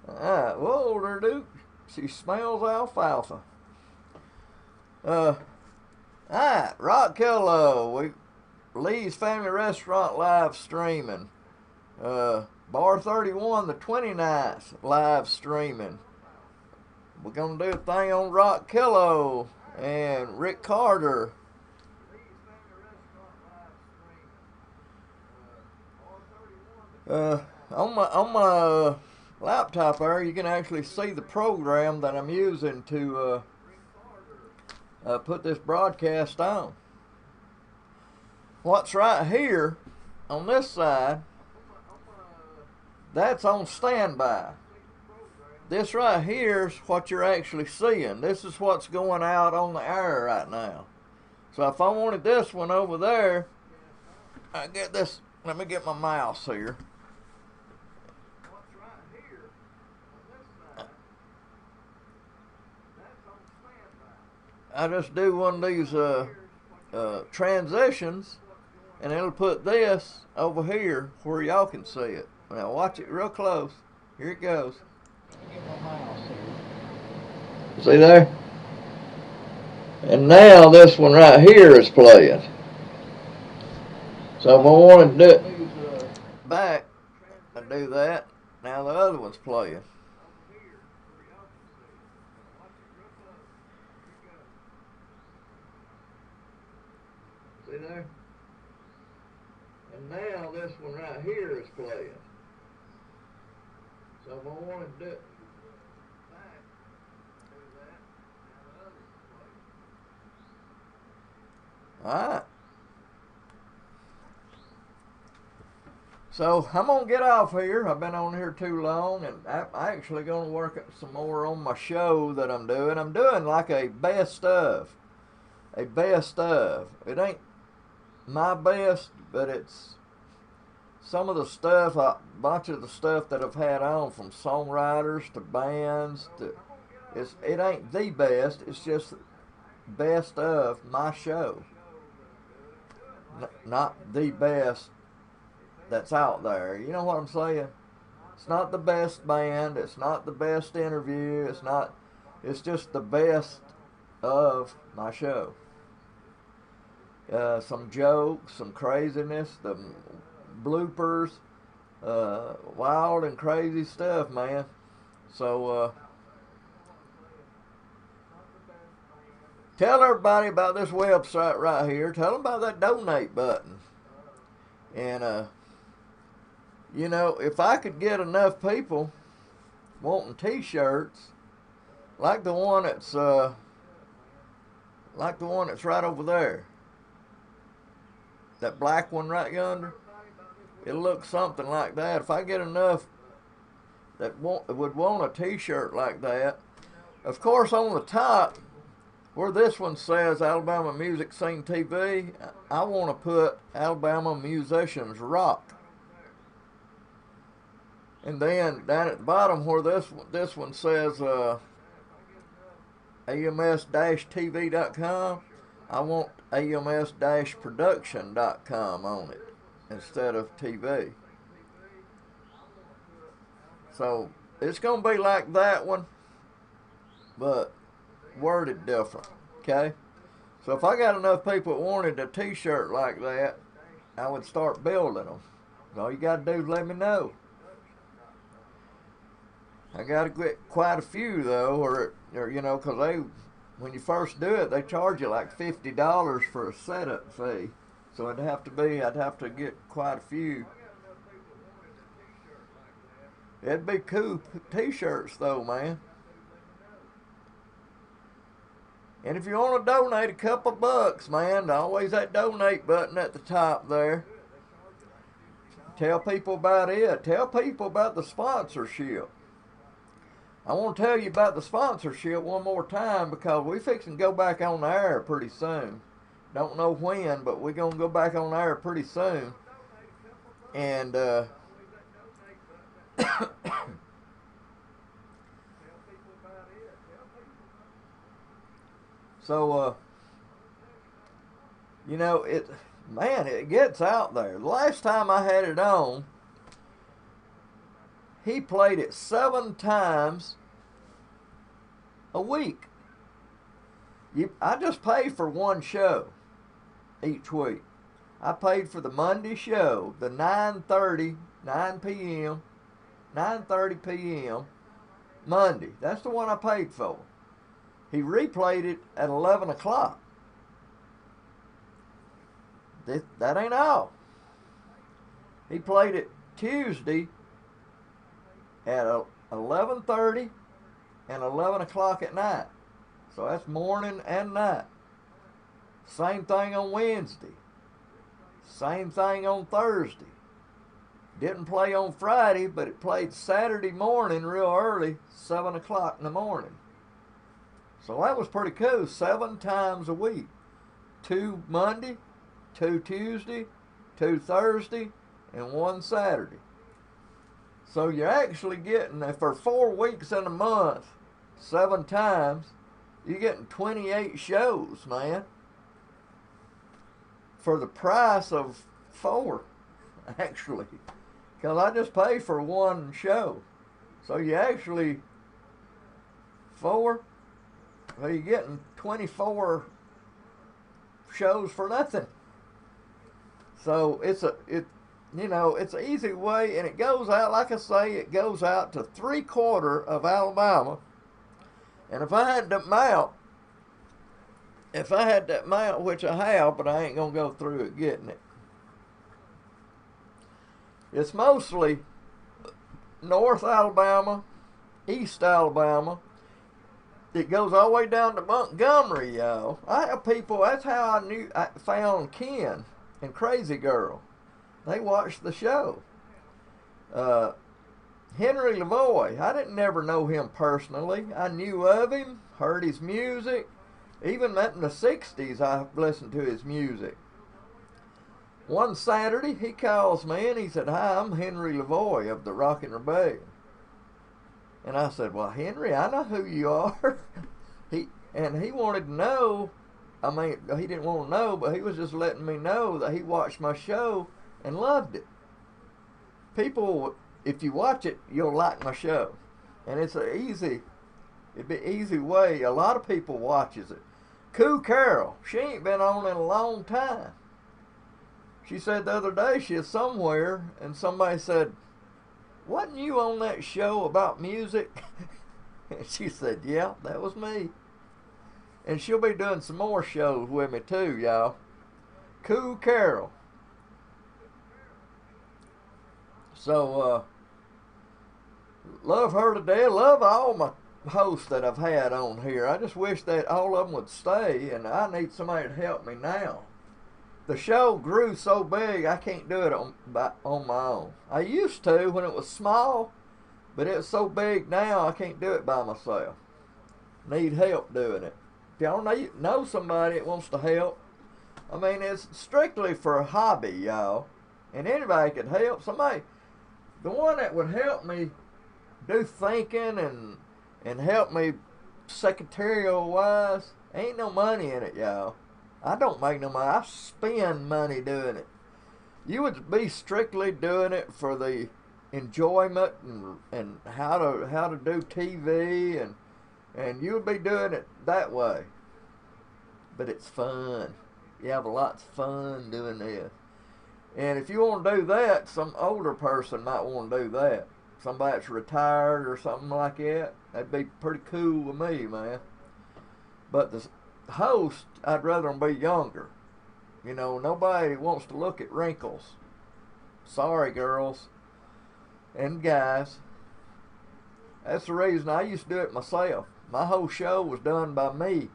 Alright, whoa there, Duke. She smells alfalfa. Alright, Rock Kilo. Lee's Family Restaurant live streaming. Bar 31, the 29th, live streaming. We're going to do a thing on Rock Kilo and Rick Carter. On my laptop there, you can actually see the program that I'm using to put this broadcast on. What's right here on this side, that's on standby. This right here is what you're actually seeing. This is what's going out on the air right now. So if I wanted this one over there, I get this. Let me get my mouse here. I just do one of these transitions, and it'll put this over here where y'all can see it. Now watch it real close. Here it goes. See there? And now this one right here is playing. So if I want to do it back, I do that. Now the other one's playing. See there? And now this one right here is playing. So if I want to do it back, do that. Now the other one's playing. Alright. So I'm going to get off here. I've been on here too long, and I'm actually going to work some more on my show that I'm doing. I'm doing like a best of. A best of. It ain't my best, but it's some of the stuff, a bunch of the stuff that I've had on, from songwriters to bands to, it ain't the best, it's just best of my show. Not the best that's out there. You know what I'm saying? It's not the best band, it's not the best interview, it's just the best of my show. Some jokes, some craziness, the bloopers, wild and crazy stuff, man. So tell everybody about this website right here. Tell them about that donate button. And you know, if I could get enough people wanting T-shirts, like the one that's right over there, that black one right yonder, it looks something like that. If I get enough that would want a T-shirt like that, of course, on the top where this one says Alabama Music Scene TV, I want to put Alabama Musicians Rock. And then down at the bottom where this one says AMS-TV.com, I want AMS-production.com on it instead of TV. So it's going to be like that one, but worded different, okay? So if I got enough people that wanted a T-shirt like that, I would start building them. All you got to do is let me know. I got to get quite a few though, or you know, because when you first do it, they charge you like $50 for a setup fee. So I'd have to get quite a few. It'd be cool T-shirts though, man. And if you want to donate a couple bucks, man, always that donate button at the top there. Tell people about it. Tell people about the sponsorship. I want to tell you about the sponsorship one more time because we fixing to go back on the air pretty soon. Don't know when, but we're going to go back on the air pretty soon. And so, you know, it gets out there. The last time I had it on, he played it 7 times a week. I just paid for one show each week. I paid for the Monday show, the 9:30 p.m. Monday. That's the one I paid for. He replayed it at 11 o'clock. That ain't all. He played it Tuesday at 11:30 and 11 o'clock at night. So that's morning and night. Same thing on Wednesday. Same thing on Thursday. Didn't play on Friday, but it played Saturday morning real early, 7 o'clock in the morning. So that was pretty cool. 7 times a week. 2 Monday, 2 Tuesday, 2 Thursday, and 1 Saturday. So you're actually getting, for 4 weeks in a month, 7 times, you're getting 28 shows, man. For the price of 4, actually. Because I just pay for 1 show. So you actually, 4, well, you're getting 24 shows for nothing. So it's an easy way, and it goes out, like I say, it goes out to 3/4 of Alabama. And if I had that mount, which I have, but I ain't gonna go through it getting it. It's mostly North Alabama, East Alabama. It goes all the way down to Montgomery, y'all. I have people, that's how I found Ken and Crazy Girl. They watched the show. Henry Lavoie, I didn't never know him personally. I knew of him, heard his music. Even in the 60s, I listened to his music. One Saturday, he calls me and he said, "Hi, I'm Henry Lavoie of the Rockin' Rebellion." And I said, "Well, Henry, I know who you are." He wanted to know, I mean, he didn't want to know, but he was just letting me know that he watched my show and loved it. People, if you watch it, you'll like my show. And it'd be an easy way. A lot of people watches it. Cool Carol, she ain't been on in a long time. She said the other day she was somewhere and somebody said, wasn't you on that show about music? And she said, yeah, that was me. And she'll be doing some more shows with me too, y'all. Cool Carol. So, love her to death. Love all my hosts that I've had on here. I just wish that all of them would stay, and I need somebody to help me now. The show grew so big, I can't do it on my own. I used to when it was small, but it's so big now, I can't do it by myself. Need help doing it. If y'all know somebody that wants to help, I mean, it's strictly for a hobby, y'all. And anybody could help. Somebody, the one that would help me do thinking and help me secretarial wise, ain't no money in it, y'all. I don't make no money. I spend money doing it. You would be strictly doing it for the enjoyment and how to do TV and you would be doing it that way. But it's fun. You have a lot of fun doing this. And if you want to do that, some older person might want to do that. Somebody that's retired or something like that. That'd be pretty cool with me, man. But the host, I'd rather them be younger. You know, nobody wants to look at wrinkles. Sorry, girls and guys. That's the reason I used to do it myself. My whole show was done by me.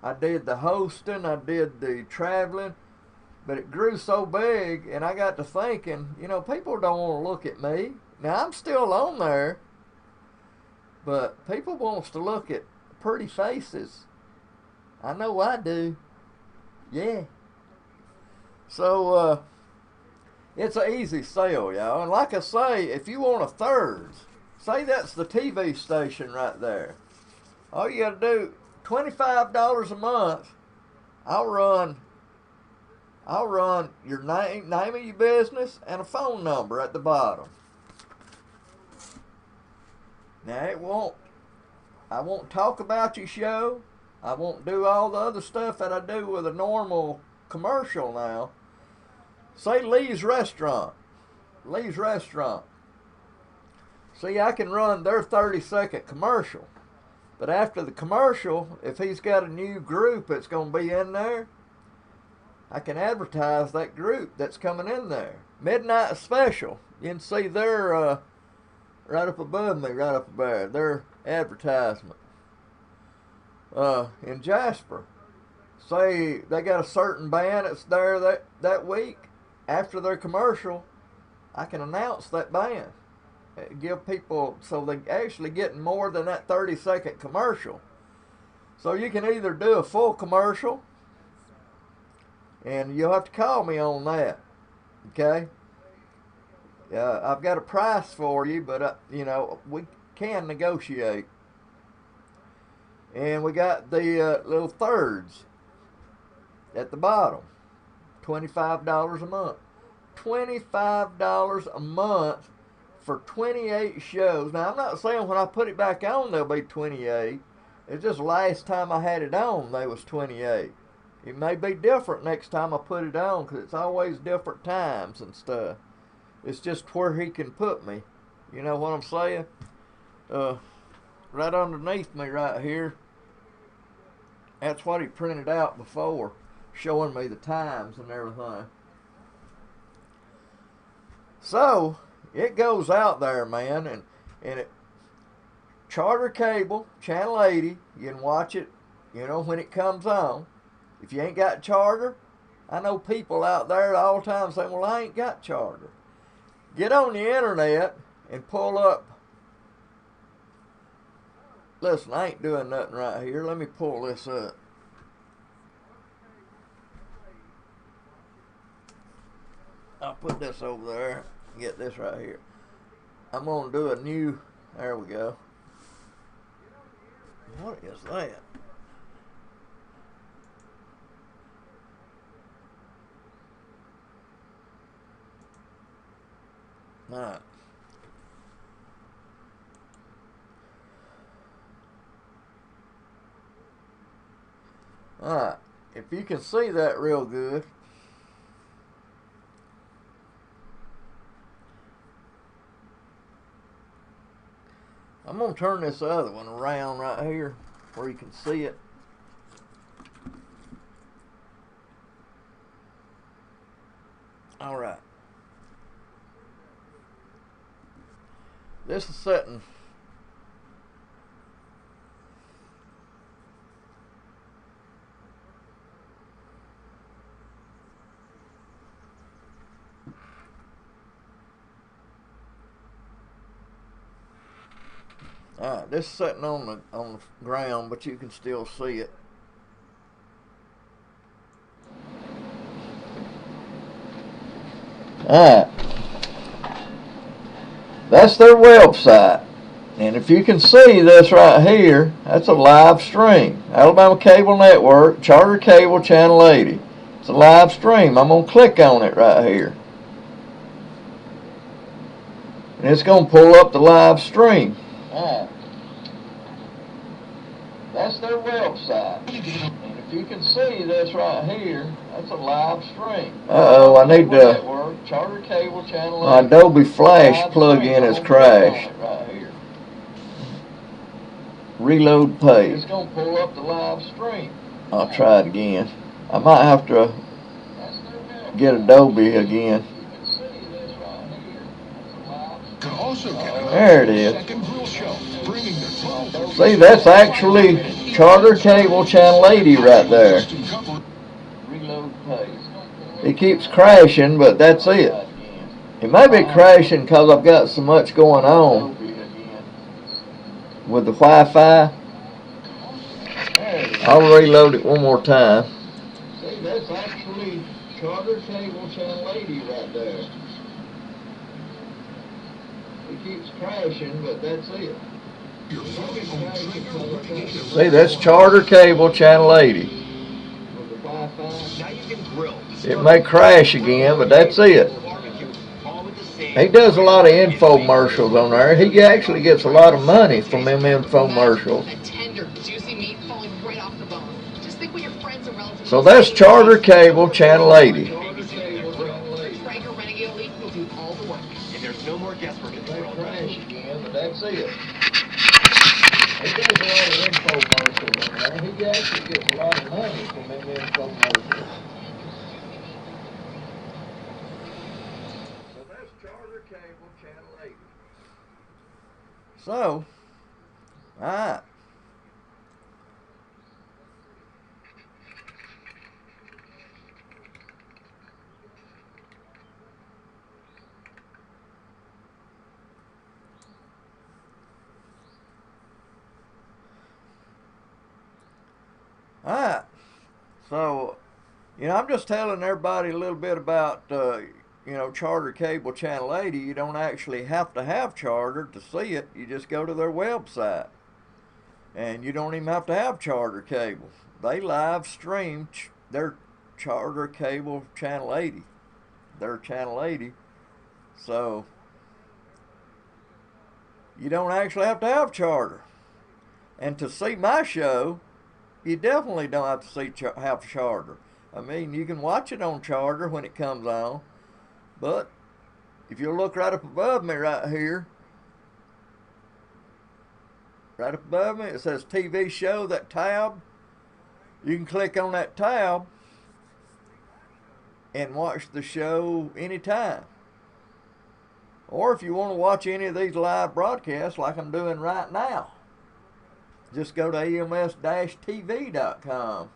I did the hosting, I did the traveling, but it grew so big, and I got to thinking, you know, people don't want to look at me. Now, I'm still on there, but people wants to look at pretty faces. I know I do. Yeah. So, it's an easy sale, y'all. And like I say, if you want a third, say that's the TV station right there. All you got to do, $25 a month. I'll run your name of your business and a phone number at the bottom. Now I won't talk about your show. I won't do all the other stuff that I do with a normal commercial now. Say Lee's Restaurant. Lee's Restaurant. See, I can run their 30-second commercial. But after the commercial, if he's got a new group that's going to be in there, I can advertise that group that's coming in there. Midnight Special. You can see their, right up above me, right up there, their advertisement. In Jasper. Say they got a certain band that's there that week. After their commercial, I can announce that band. Give people, so they actually getting more than that 30-second commercial. So you can either do a full commercial, and you'll have to call me on that, okay? I've got a price for you, but you know, we can negotiate. And we got the little thirds at the bottom, $25 a month. $25 a month for 28 shows. Now, I'm not saying when I put it back on there'll be 28. It's just last time I had it on, they was 28. It may be different next time I put it on because it's always different times and stuff. It's just where he can put me. You know what I'm saying? Right underneath me right here. That's what he printed out before, showing me the times and everything. So, it goes out there, man, and it Charter Cable, Channel 80, you can watch it, you know, when it comes on. If you ain't got Charter, I know people out there all the time saying, well, I ain't got Charter. Get on the internet and pull up. Listen, I ain't doing nothing right here. Let me pull this up. I'll put this over there. Get this right here. I'm going to do a new, there we go. What is that? Alright. Alright, if you can see that real good, I'm going to turn this other one around right here where you can see it. Alright. This is setting. Alright, this is sitting on the ground, but you can still see it. Alright. That's their website. And if you can see this right here, that's a live stream. Alabama Cable Network, Charter Cable, Channel 80. It's a live stream. I'm going to click on it right here. And it's going to pull up the live stream. Alright. That's their website. And if you can see this right here, that's a live stream. Uh-oh, I need to... Charter Cable, Channel 80. My Adobe Flash plug-in has crashed. Right here. Reload page. It's going to pull up the live stream. I'll try it again. I might have to get Adobe again. There it is. See, that's actually Charter Cable Channel 80 right there. It keeps crashing, but that's it. It may be crashing because I've got so much going on with the Wi-Fi. I'll reload it one more time. See, that's actually Charter Cable Channel 80 right there. It keeps crashing, but that's it. See, that's Charter Cable Channel 80. It may crash again, but that's it. He does a lot of infomercials on there. He actually gets a lot of money from them infomercials. So that's Charter Cable Channel 80. That's it. He does a lot of infomercials on there. He actually gets a lot of money from them infomercials. So that's Charter Cable Channel 80. So, alright. Alright, so, I'm just telling everybody a little bit about, Charter Cable Channel 80. You don't actually have to have Charter to see it. You just go to their website. And you don't even have to have Charter Cable. They live stream their Charter Cable Channel 80. Their Channel 80. So, you don't actually have to have Charter. And to see my show, you definitely don't have to have Charter. I mean, you can watch it on Charter when it comes on, but if you look right up above me right here, right up above me, it says TV show, that tab. You can click on that tab and watch the show anytime. Or if you want to watch any of these live broadcasts like I'm doing right now, just go to ALBamaMusicSceneTV.com.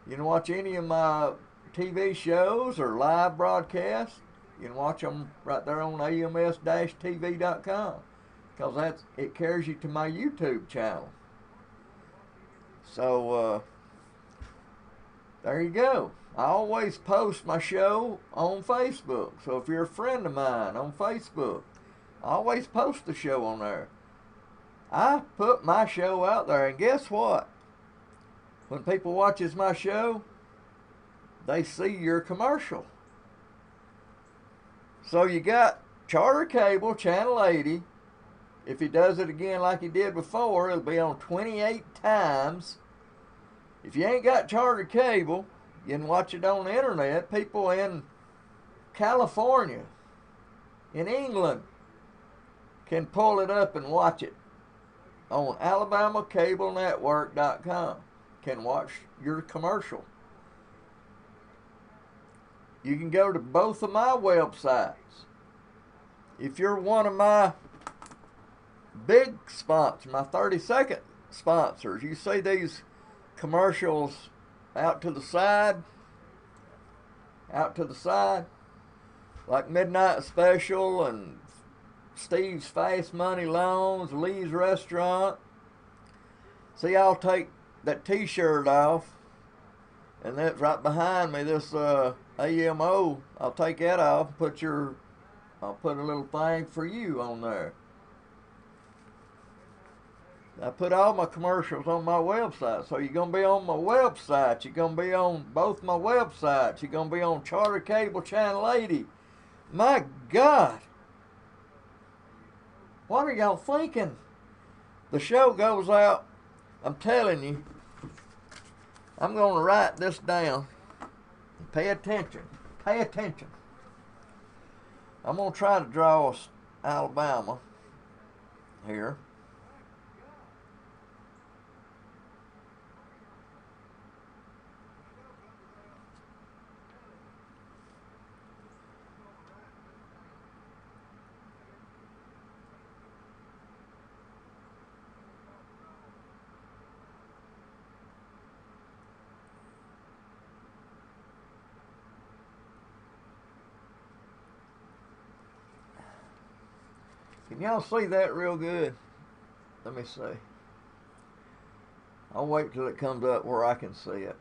You can watch any of my TV shows or live broadcasts. You can watch them right there on ALBamaMusicSceneTV.com, because it carries you to my YouTube channel. So there you go. I always post my show on Facebook. So if you're a friend of mine on Facebook, I always post the show on there. I put my show out there, and guess what? When people watches my show, they see your commercial. So you got Charter Cable Channel 80. If he does it again like he did before, it'll be on 28 times. If you ain't got charter cable, you can watch it on the internet. People in California, in England, can pull it up and watch it on AlabamaCableNetwork.com. Can watch your commercial. You can go to both of my websites. If you're one of my big sponsors, my 30-second sponsors, you see these commercials out to the side, like Midnight Special and Steve's Fast Money Loans, Lee's Restaurant. See, I'll take that t-shirt off, and that's right behind me, this AMO. I'll take that off and I'll put a little thing for you on there. I put all my commercials on my website. So you're going to be on my website. You're going to be on both my websites. You're going to be on Charter Cable Channel 80. My God. What are y'all thinking? The show goes out. I'm telling you. I'm going to write this down. Pay attention. Pay attention. I'm going to try to draw us Alabama here. Can y'all see that real good? Let me see. I'll wait till it comes up where I can see it.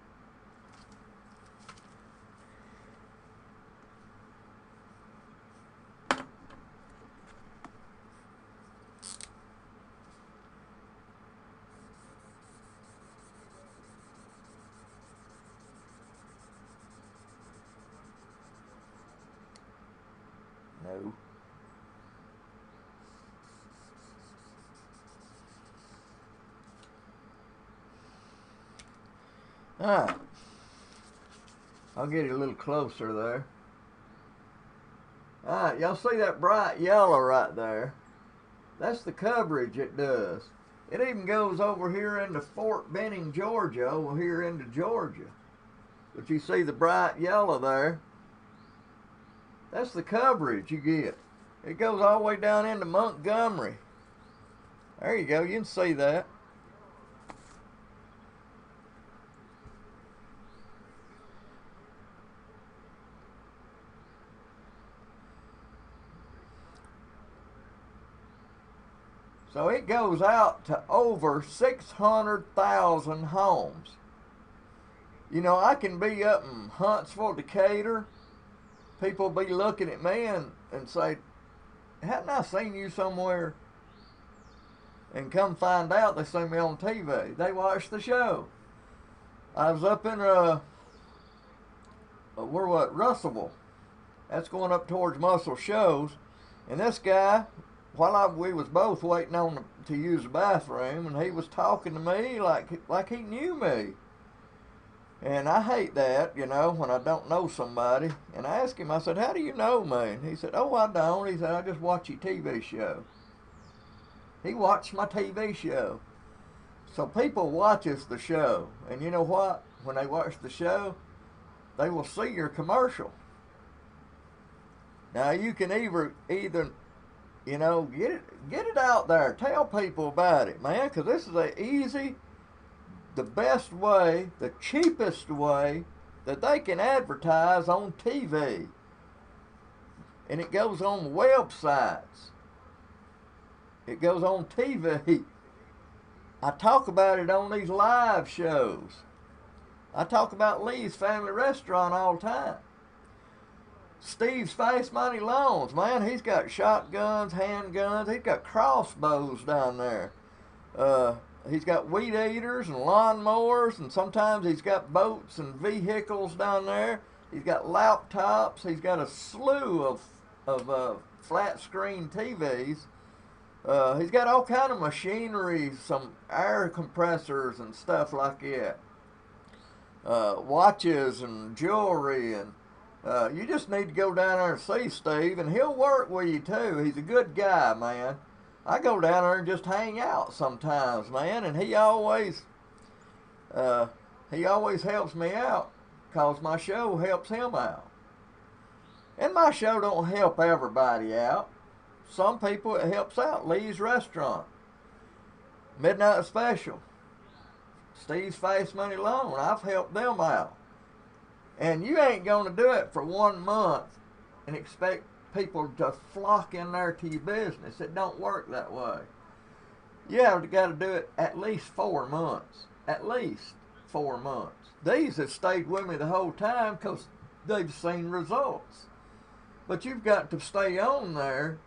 No. Alright, I'll get it a little closer there. Alright, y'all see that bright yellow right there? That's the coverage it does. It even goes over here into Fort Benning, Georgia, over here into Georgia. But you see the bright yellow there? That's the coverage you get. It goes all the way down into Montgomery. There you go, you can see that. So it goes out to over 600,000 homes. You know, I can be up in Huntsville, Decatur. People be looking at me and say, hadn't I seen you somewhere? And come find out they see me on TV. They watch the show. I was up in Russellville. That's going up towards Muscle Shoals. And this guy, we was both waiting on to use the bathroom, and he was talking to me like he knew me. And I hate that, you know, when I don't know somebody. And I asked him, I said, how do you know me? And he said, oh, I don't. He said, I just watch your TV show. He watched my TV show. So people watches the show. And you know what? When they watch the show, they will see your commercial. Now you can either you know, get it out there. Tell people about it, man, because this is the best way, the cheapest way that they can advertise on TV. And it goes on websites. It goes on TV. I talk about it on these live shows. I talk about Lee's Family Restaurant all the time. Steve's Fast Money Loans, man, he's got shotguns, handguns, he's got crossbows down there. He's got weed eaters and lawnmowers, and sometimes he's got boats and vehicles down there. He's got laptops. He's got a slew of flat screen TVs. He's got all kind of machinery, some air compressors and stuff like that. watches and jewelry, and you just need to go down there and see Steve, and he'll work with you too. He's a good guy, man. I go down there and just hang out sometimes, man, and he always helps me out, 'cause my show helps him out. And my show don't help everybody out. Some people it helps out. Lee's Restaurant, Midnight Special, Steve's Fast Money Loan. I've helped them out. And you ain't going to do it for 1 month and expect people to flock in there to your business. It don't work that way. You have got to do it at least 4 months. At least 4 months. These have stayed with me the whole time because they've seen results. But you've got to stay on there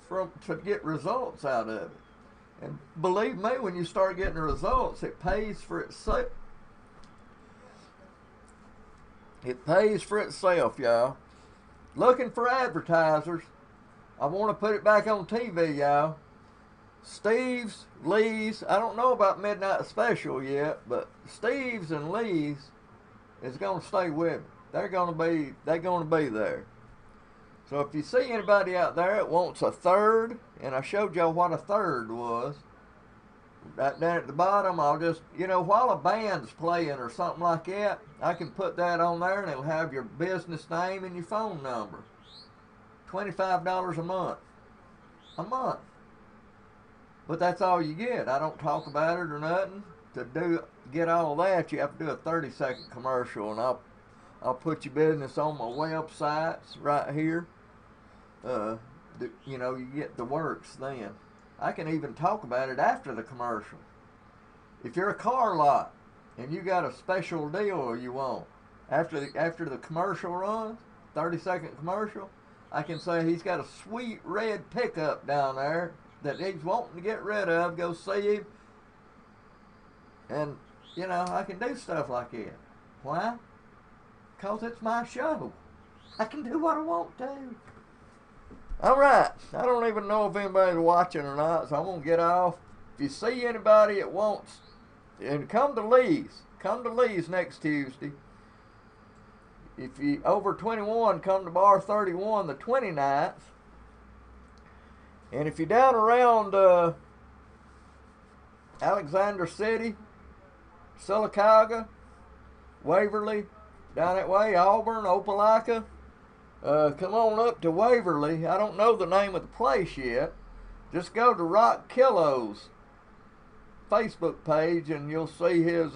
to get results out of it. And believe me, when you start getting results, it pays for itself. It pays for itself, y'all. Looking for advertisers. I want to put it back on TV, y'all. Steve's, Lee's, I don't know about Midnight Special yet, but Steve's and Lee's is going to stay with me. They're going to be there. So if you see anybody out there that wants a third, and I showed y'all what a third was, right down at the bottom, I'll just, while a band's playing or something like that, I can put that on there and it'll have your business name and your phone number. $25 a month. A month. But that's all you get. I don't talk about it or nothing. To get all that, you have to do a 30-second commercial, and I'll put your business on my websites right here. You get the works then. I can even talk about it after the commercial. If you're a car lot and you got a special deal you want, after the commercial runs, 30-second commercial, I can say he's got a sweet red pickup down there that he's wanting to get rid of. Go see him. And, I can do stuff like that. Why? Because it's my show. I can do what I want to. All right. I don't even know if anybody's watching or not, so I'm going to get off. If you see anybody that wants, and come to Lee's. Come to Lee's next Tuesday. If you over 21, come to Bar 31 the 29th. And if you're down around Alexander City, Sylacauga, Waverly, down that way, Auburn, Opelika, come on up to Waverly. I don't know the name of the place yet. Just go to Rock Killo's Facebook page and you'll see his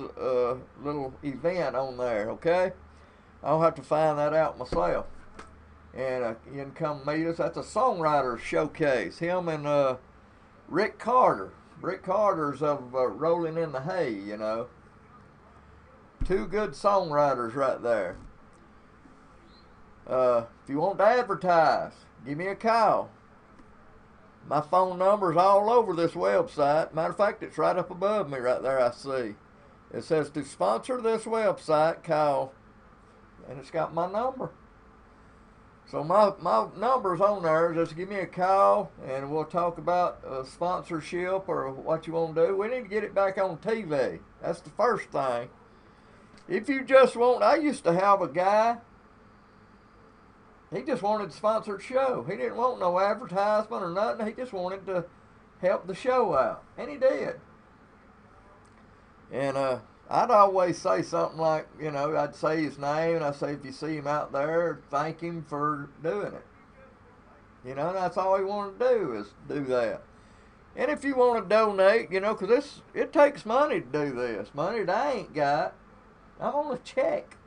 little event on there, okay? I'll have to find that out myself. And you can come meet us. That's a songwriter showcase. Him and Rick Carter. Rick Carter's of Rolling in the Hay, Two good songwriters right there. If you want to advertise, give me a call. My phone number is all over this website. Matter of fact, it's right up above me right there, I see. It says to sponsor this website, call. And it's got my number. So my number's on there. Just give me a call and we'll talk about sponsorship or what you want to do. We need to get it back on TV. That's the first thing. If you just want, I used to have a guy, he just wanted to sponsor the show. He didn't want no advertisement or nothing. He just wanted to help the show out. And he did. And I'd always say something like, I'd say his name, and I'd say if you see him out there, thank him for doing it. And that's all he wanted to do is do that. And if you want to donate, because it takes money to do this. Money that I ain't got. I'm on a check.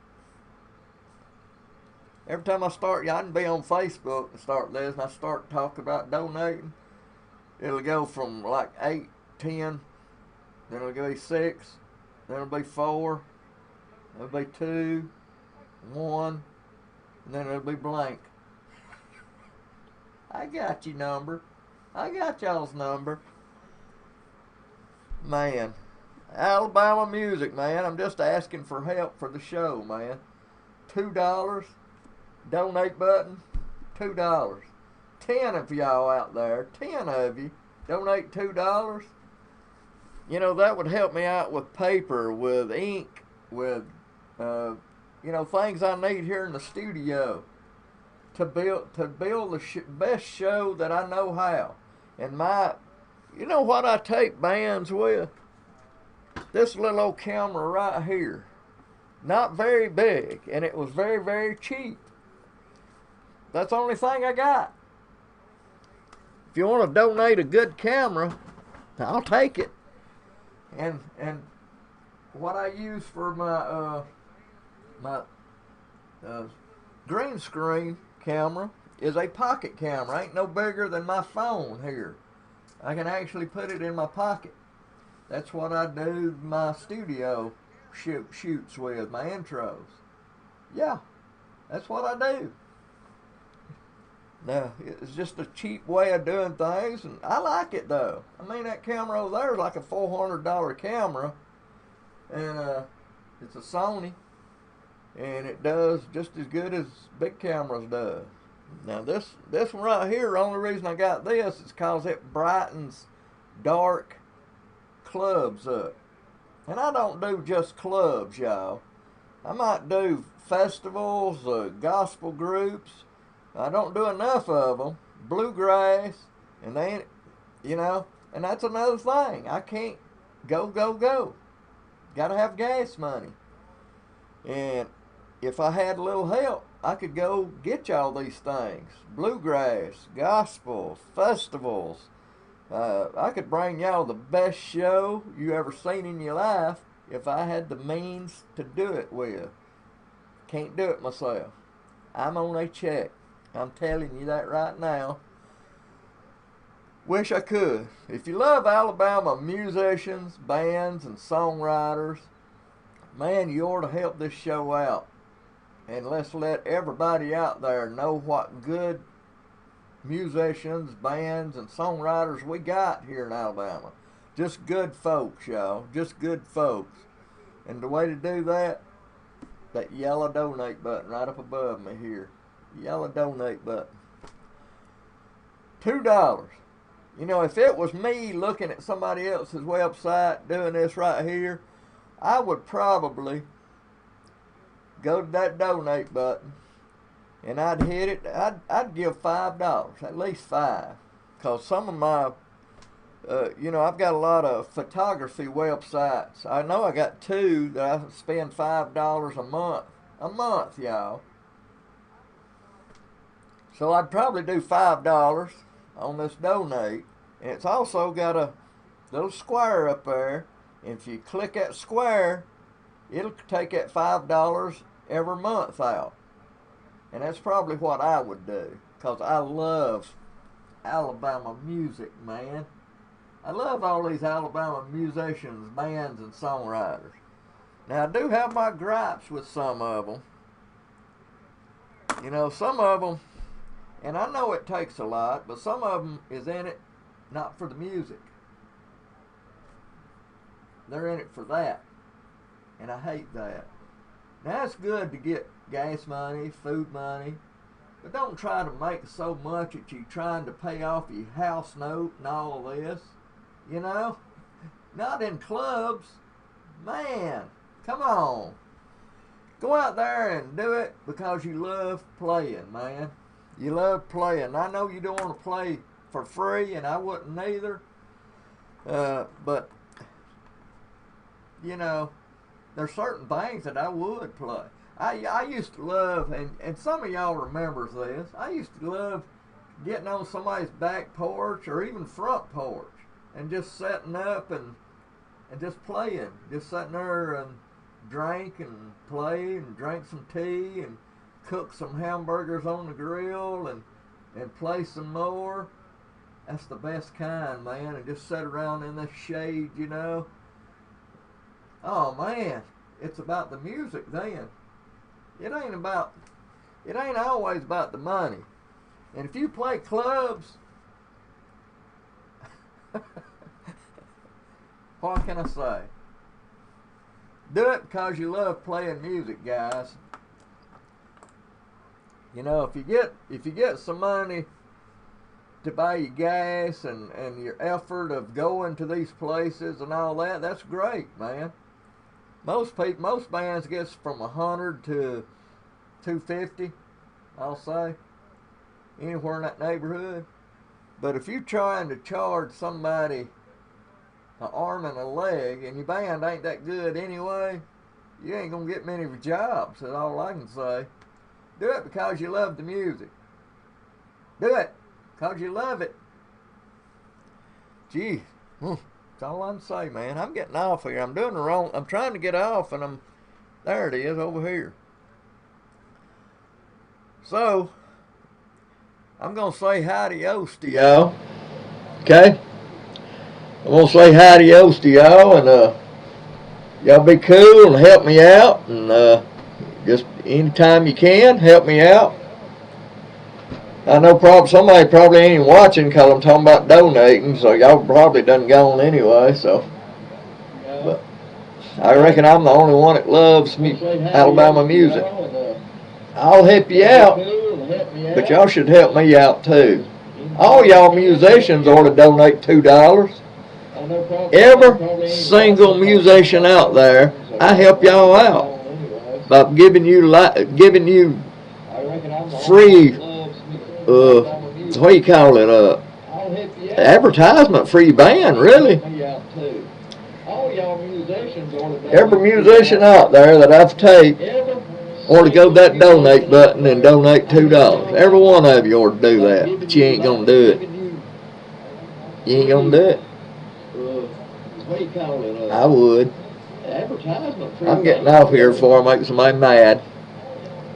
Every time I can be on Facebook and start this, and I start talking about donating, it'll go from like 8, 10, then it'll be 6, then it'll be 4, then it'll be 2, 1, and then it'll be blank. I got your number. I got y'all's number. Man. Alabama Music, man. I'm just asking for help for the show, man. $2. Donate button. $2. 10 of y'all out there. 10 of you. Donate $2. That would help me out with paper, with ink, with You know, things I need here in the studio to build the best show that I know how. And you know what I tape bands with? This little old camera right here. Not very big, and it was very, very cheap. That's the only thing I got. If you want to donate a good camera, I'll take it. And what I use for my green screen camera is a pocket camera. Ain't no bigger than my phone here. I can actually put it in my pocket. That's what I do my studio shoots with, my intros. Yeah, that's what I do. Now, it's just a cheap way of doing things, and I like it though. I mean, that camera over there is like a $400 camera, and it's a Sony, and it does just as good as big cameras do. Now, this one right here, the only reason I got this is because it brightens dark clubs up. And I don't do just clubs, y'all. I might do festivals, gospel groups. I don't do enough of them. Bluegrass, and they, you know, and that's another thing. I can't go. Gotta have gas money. And if I had a little help, I could go get y'all these things. Bluegrass, gospel, festivals. I could bring y'all the best show you ever seen in your life if I had the means to do it with. Can't do it myself. I'm on a check. I'm telling you that right now. Wish I could. If you love Alabama musicians, bands, and songwriters, man, you ought to help this show out. And let's let everybody out there know what good musicians, bands, and songwriters we got here in Alabama. Just good folks, y'all. Just good folks. And the way to do that, that yellow donate button right up above me here. Yellow donate button. $2. You know, if it was me looking at somebody else's website doing this right here, I would probably go to that donate button and I'd hit it. I'd give $5, at least 5, because some of my, you know, I've got a lot of photography websites. I know I got 2 that I spend $5 a month, y'all. So I'd probably do $5 on this donate, and it's also got a little square up there. And if you click that square, it'll take that $5 every month out. And that's probably what I would do, because I love Alabama music, man. I love all these Alabama musicians, bands, and songwriters. Now, I do have my gripes with some of them. You know, some of them, and I know it takes a lot, but some of them is in it not for the music. They're in it for that. And I hate that. Now, it's good to get gas money, food money, but don't try to make so much that you're trying to pay off your house note and all this. You know? Not in clubs. Man, come on. Go out there and do it because you love playing, man. You love playing. I know you don't want to play for free, and I wouldn't either. But, you know, there's certain things that I would play. I used to love, and some of y'all remembers this, I used to love getting on somebody's back porch or even front porch and just setting up and just playing. Just sitting there and drink and play and drink some tea and cook some hamburgers on the grill and play some more. That's the best kind, man. And just sit around in the shade, you know. Oh, man. It's about the music then. It ain't always about the money. And if you play clubs, what can I say? Do it because you love playing music, guys. You know, if you get some money to buy your gas and your effort of going to these places and all that, that's great, man. most bands gets from 100 to 250, I'll say, anywhere in that neighborhood. But if you're trying to charge somebody an arm and a leg, and your band ain't that good anyway, you ain't gonna get many jobs. That's all I can say. Do it because you love the music. Do it because you love it. Gee, that's all I can say, man. I'm getting off here. I'm doing the wrong. I'm trying to get off, and there it is over here. So I'm gonna say adios to y'all. Okay. I'm gonna say adios to y'all, and y'all be cool and help me out, and just anytime you can, help me out. I know somebody probably ain't watching because I'm talking about donating, so y'all probably done gone anyway, so. But I reckon I'm the only one that loves Alabama music. I'll help you out, but y'all should help me out too. All y'all musicians ought to donate $2. Every single musician out there, I help y'all out by giving you free, what do you call it, advertisement for your band, really. Every musician out there that I've taped ought to go to that donate button and donate $2. Every one of you ought to do that, but you ain't gonna do it. You ain't gonna do it. I would. I'm getting off here before I make somebody mad,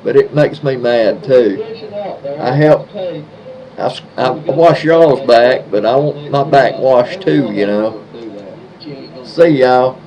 but it makes me mad too. I wash y'all's back, but I want my back washed too, you know. See y'all.